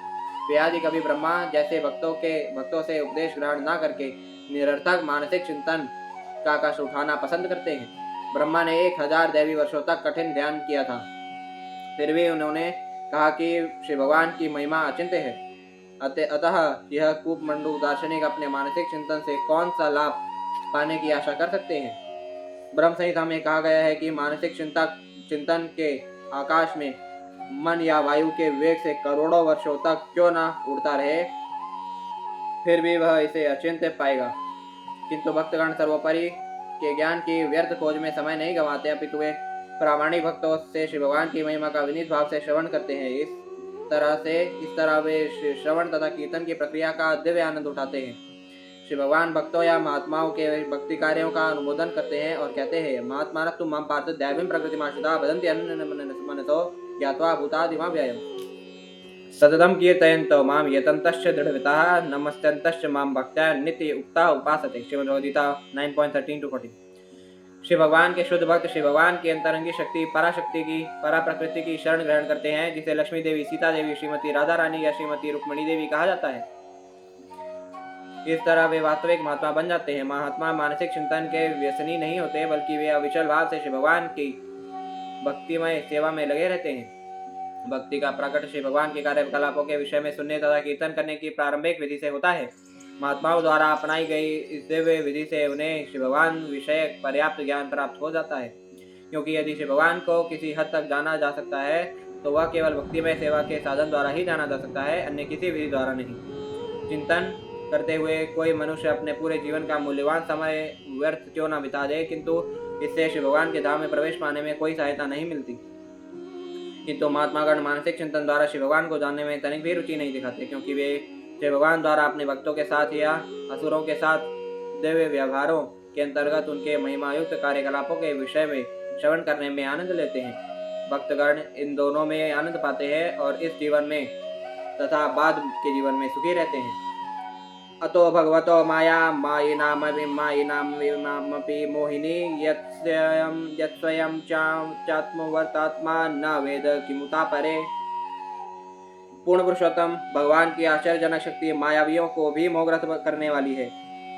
वे आदि कवि ब्रह्मा जैसे भक्तों से उपदेश ग्रहण न करके निरर्थक मानसिक चिंतन का कष्ट उठाना पसंद करते हैं। ब्रह्मा ने 1000 दैवी वर्षों तक कठिन ध्यान किया था, फिर भी उन्होंने कहा कि श्री भगवान की महिमा अचिंत्य है। अतः यह कूपमंडू दार्शनिक अपने मानसिक चिंतन से कौन सा लाभ पाने की आशा कर सकते हैं। ब्रह्म संहिता में कहा गया है कि मानसिक चिंतन के आकाश में मन या वायु के वेग से करोड़ों वर्षों तक क्यों न उड़ता रहे, फिर भी वह इसे अचिंत्य पाएगा। किंतु भक्तगण सर्वोपरि के ज्ञान की व्यर्थ खोज में समय नहीं गंवाते, अपितु वे प्रामाणिक भक्तों से श्री भगवान की महिमा का विनीत भाव से श्रवण करते हैं। इस तरह वे श्रवण तथा कीर्तन की प्रक्रिया का दिव्य आनंद उठाते हैं। श्री भगवान भक्तों या महात्माओं के भक्ति कार्यों का अनुमोदन करते हैं और कहते हैं, महात्मानः तुम मम पार्थ दैवीं प्रकृतिमाश्रिता वदन्ति मनसो ज्ञात्वा भूतादिमाव्ययम् सततं कीर्तयन्तो मां यतन्तश्च दृढव्रताः नमस्यन्तश्च मां भक्त्या नित्य उक्ता उपासते। श्रीमद्भगवद्गीता 9.13-14। श्री भगवान के शुद्ध भक्त श्री भगवान की अंतरंगी शक्ति पराशक्ति की परा प्रकृति की शरण ग्रहण करते हैं, जिसे लक्ष्मी देवी, सीता देवी, श्रीमती राधा रानी या श्रीमती रुक्मणी देवी कहा जाता है। इस तरह वे वास्तविक महात्मा बन जाते हैं। महात्मा मानसिक चिंतन के व्यसनी नहीं होते, बल्कि वे अविचल भाव से श्री भगवान की भक्तिमय सेवा में लगे रहते हैं। भक्ति का प्रकट श्री भगवान के कार्यकलापों के विषय में सुनने तथा कीर्तन करने की प्रारंभिक विधि से होता है। महात्माओं द्वारा अपनाई गई इस दिव्य विधि से उन्हें श्री भगवान विषय पर्याप्त ज्ञान प्राप्त हो जाता है, क्योंकि यदि श्री भगवान को किसी हद तक जाना जा सकता है तो वह केवल भक्तिमय सेवा के साधन द्वारा ही जाना जा सकता है, अन्य किसी विधि द्वारा नहीं। चिंतन करते हुए कोई मनुष्य अपने पूरे जीवन का मूल्यवान समय व्यर्थ क्यों न बिता दे, किंतु इससे श्री भगवान के धाम में प्रवेश पाने में कोई सहायता नहीं मिलती। किंतु महात्मागण मानसिक चिंतन द्वारा श्री भगवान को जानने में तनिक भी रुचि नहीं दिखाते, क्योंकि वे श्री भगवान द्वारा अपने भक्तों के साथ या असुरों के साथ दिव्य व्यवहारों के अंतर्गत उनके महिमायुक्त कार्यकलापों के विषय में श्रवण करने में आनंद लेते हैं। भक्तगण इन दोनों में आनंद पाते हैं और इस जीवन में तथा बाद के जीवन में सुखी रहते हैं। अतो भगवतो माया मायिनामपि मोहिनी यत्स्वयं चात्मवर्तात्मा न वेद किमुता परे। पूर्ण पुरुषोत्तम भगवान की आश्चर्यजनक शक्ति मायावियों को भी मोहग्रस्त करने वाली है।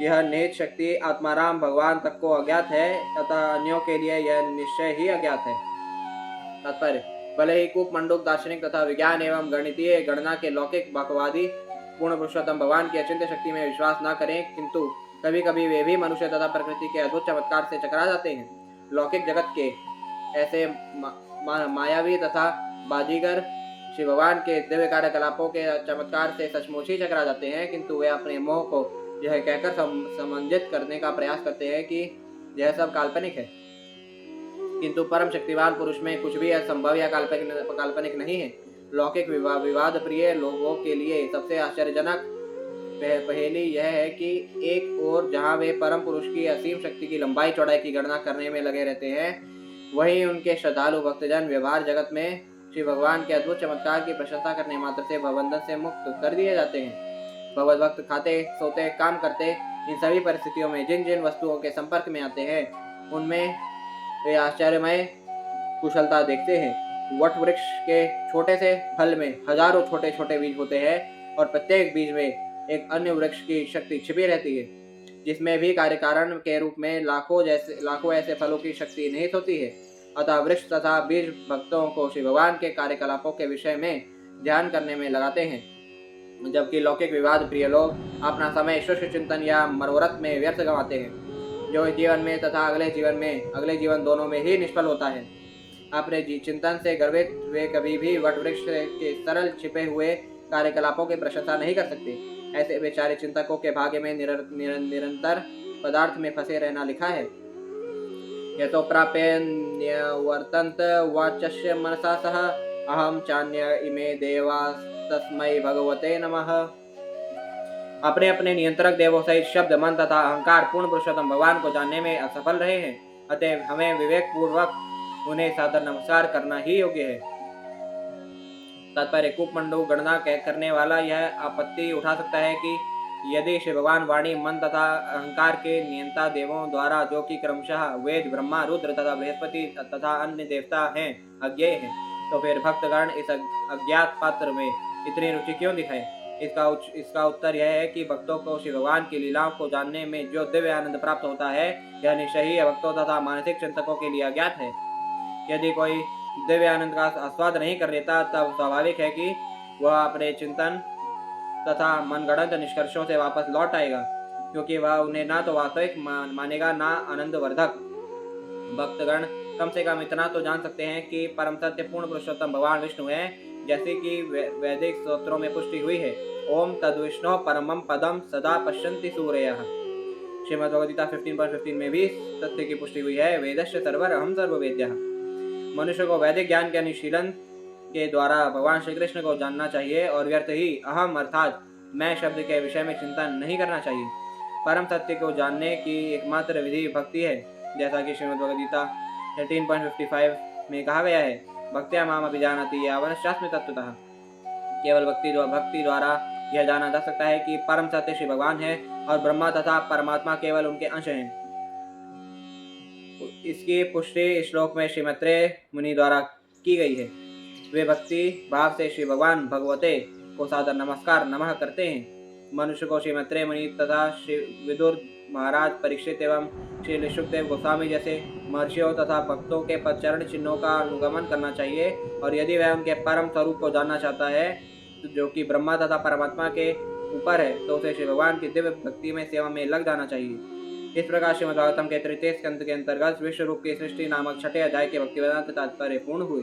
यह निहित शक्ति आत्माराम भगवान तक को अज्ञात है तथा अन्यों के लिए यह निश्चय ही अज्ञात है। तात्पर्य, भले ही कूप मंडूक दार्शनिक तथा विज्ञान एवं गणितीय गणना के लौकिक बकवादी पूर्ण पुरुषोत्तम भगवान की अचिंत्य शक्ति में विश्वास न करें, किंतु कभी कभी वे भी मनुष्य तथा प्रकृति के अद्भुत चमत्कार से चकरा जाते हैं। लौकिक जगत के ऐसे मायावी तथा बाजीगर श्री भगवान के दिव्य कार्यकलापों के चमत्कार से सचमुच ही चकरा जाते हैं, किंतु वे अपने मोह को यह कहकर समंजित करने का प्रयास करते हैं कि यह सब काल्पनिक है। किंतु परम शक्तिवान पुरुष में कुछ भी असंभव या काल्पनिक नहीं है। लौकिक विवाद प्रिय लोगों के लिए सबसे आश्चर्यजनक पहेली यह है कि एक ओर जहां वे परम पुरुष की असीम शक्ति की लंबाई चौड़ाई की गणना करने में लगे रहते हैं, वहीं उनके श्रद्धालु भक्तजन व्यवहार जगत में श्री भगवान के अद्भुत चमत्कार की प्रशंसा करने मात्र से भवबंधन से मुक्त कर दिए जाते हैं। भगवत भक्त खाते, सोते, काम करते, इन सभी परिस्थितियों में जिन जिन वस्तुओं के संपर्क में आते हैं उनमें वे आश्चर्यमय कुशलता देखते हैं। वट वृक्ष के छोटे से फल में हजारों छोटे छोटे बीज होते हैं और प्रत्येक बीज में एक अन्य वृक्ष की शक्ति छिपी रहती है, जिसमें भी कार्यकारण के रूप में लाखों ऐसे फलों की शक्ति निहित होती है। अतः वृक्ष तथा बीज भक्तों को श्री भगवान के कार्यकलापों के विषय में ध्यान करने में लगाते हैं, जबकि लौकिक विवाद प्रिय लोग अपना समय ईश्वर चिंतन या मनोरथ में व्यर्थ गंवाते हैं, जो इस जीवन में तथा अगले जीवन दोनों में ही निष्फल होता है। अपने चिंतन से गर्वित वे कभी भी वट वृक्ष के सरल छिपे हुए कार्यकलापों की प्रशंसा नहीं कर सकते। ऐसे बेचारे चिंतकों के भाग्य में निरंतर पदार्थ में फंसे रहना लिखा है। यतो प्राप्यन्यवर्तन्त वाचस्य मनसा सह अहम चान्य इमे देवा तस्मै भगवते नमः। अपने अपने नियंत्रक देवों सहित शब्द, मन तथा अहंकार पूर्ण पुरुषोत्तम भगवान को जानने में असफल रहे हैं, अतः हमें विवेक पूर्वक उन्हें सादर नमस्कार करना ही योग्य है। तात्पर्य, कूपमंडू गणना करने वाला यह आपत्ति उठा सकता है कि यदि श्री भगवान वाणी, मन तथा अहंकार के नियंता देवों द्वारा, जो कि क्रमशः वेद, ब्रह्मा, रुद्र तथा बृहस्पति तथा अन्य देवता हैं, अज्ञेय हैं, तो फिर भक्तगण इस अज्ञात पात्र में इतनी रुचि क्यों दिखाएं? इसका उत्तर यह है कि भक्तों को श्री भगवान की लीलाओं को जानने में जो दिव्य आनंद प्राप्त होता है, यह निश्चय ही भक्तों तथा मानसिक चिंतकों के लिए अज्ञात है। यदि कोई दिव्य आनंद का आस्वाद नहीं कर लेता, तब स्वाभाविक है कि वह अपने चिंतन तथा मनगढ़ंत निष्कर्षों से वापस लौट आएगा, क्योंकि वह उन्हें ना तो वास्तविक मानेगा, ना आनंदवर्धक। भक्तगण कम से कम इतना तो जान सकते हैं कि परम सत्य पूर्ण पुरुषोत्तम भगवान विष्णु है, जैसे कि वैदिक स्तोत्रों में पुष्टि हुई है। ओम तद्विष्णु परमं पदम सदा पश्यन्ति सूरयः। श्रीमद् भगवद गीता 15.15 में भी तथ्य की पुष्टि हुई है। वेदस्य सर्वर अहम सर्ववेद्यः। मनुष्य को वैदिक ज्ञान के अनुशीलन के द्वारा भगवान श्री कृष्ण को जानना चाहिए और व्यर्थ ही अहम अर्थात मैं शब्द के विषय में चिंता नहीं करना चाहिए। परम सत्य को जानने की एकमात्र विधि भक्ति है, जैसा कि श्रीमद् भगवद गीता 13.55 में कहा गया है, भक्त्या माम अभिजानाति यावनश्चास्मि तत्त्वतः। केवल भक्ति द्वारा यह जाना जा सकता है कि परम सत्य श्री भगवान है और ब्रह्मा तथा परमात्मा केवल उनके अंश हैं। इसकी पुष्टि श्लोक में श्रीमत्रे मुनि द्वारा की गई है। वे भक्ति भाव से श्री भगवान भगवते को सादर नमस्कार नमः करते हैं। मनुष्य को श्रीमत्रे मुनि तथा श्री विदुर महाराज परीक्षित एवं श्री सुखदेव गोस्वामी जैसे महर्षियों तथा भक्तों के चरण चिन्हों का अनुगमन करना चाहिए और यदि वह उनके परम स्वरूप को जानना चाहता है जो कि ब्रह्मा तथा परमात्मा के ऊपर है, तो उसे श्री भगवान की दिव्य भक्ति में सेवा में लग जाना चाहिए। इस प्रकार श्रीमद् भागवतम के तृतीय स्कंद के अंतर्गत विश्व रूप की सृष्टि नामक छठे अध्याय के भक्ति वेदांत तात्पर्य पूर्ण हुए।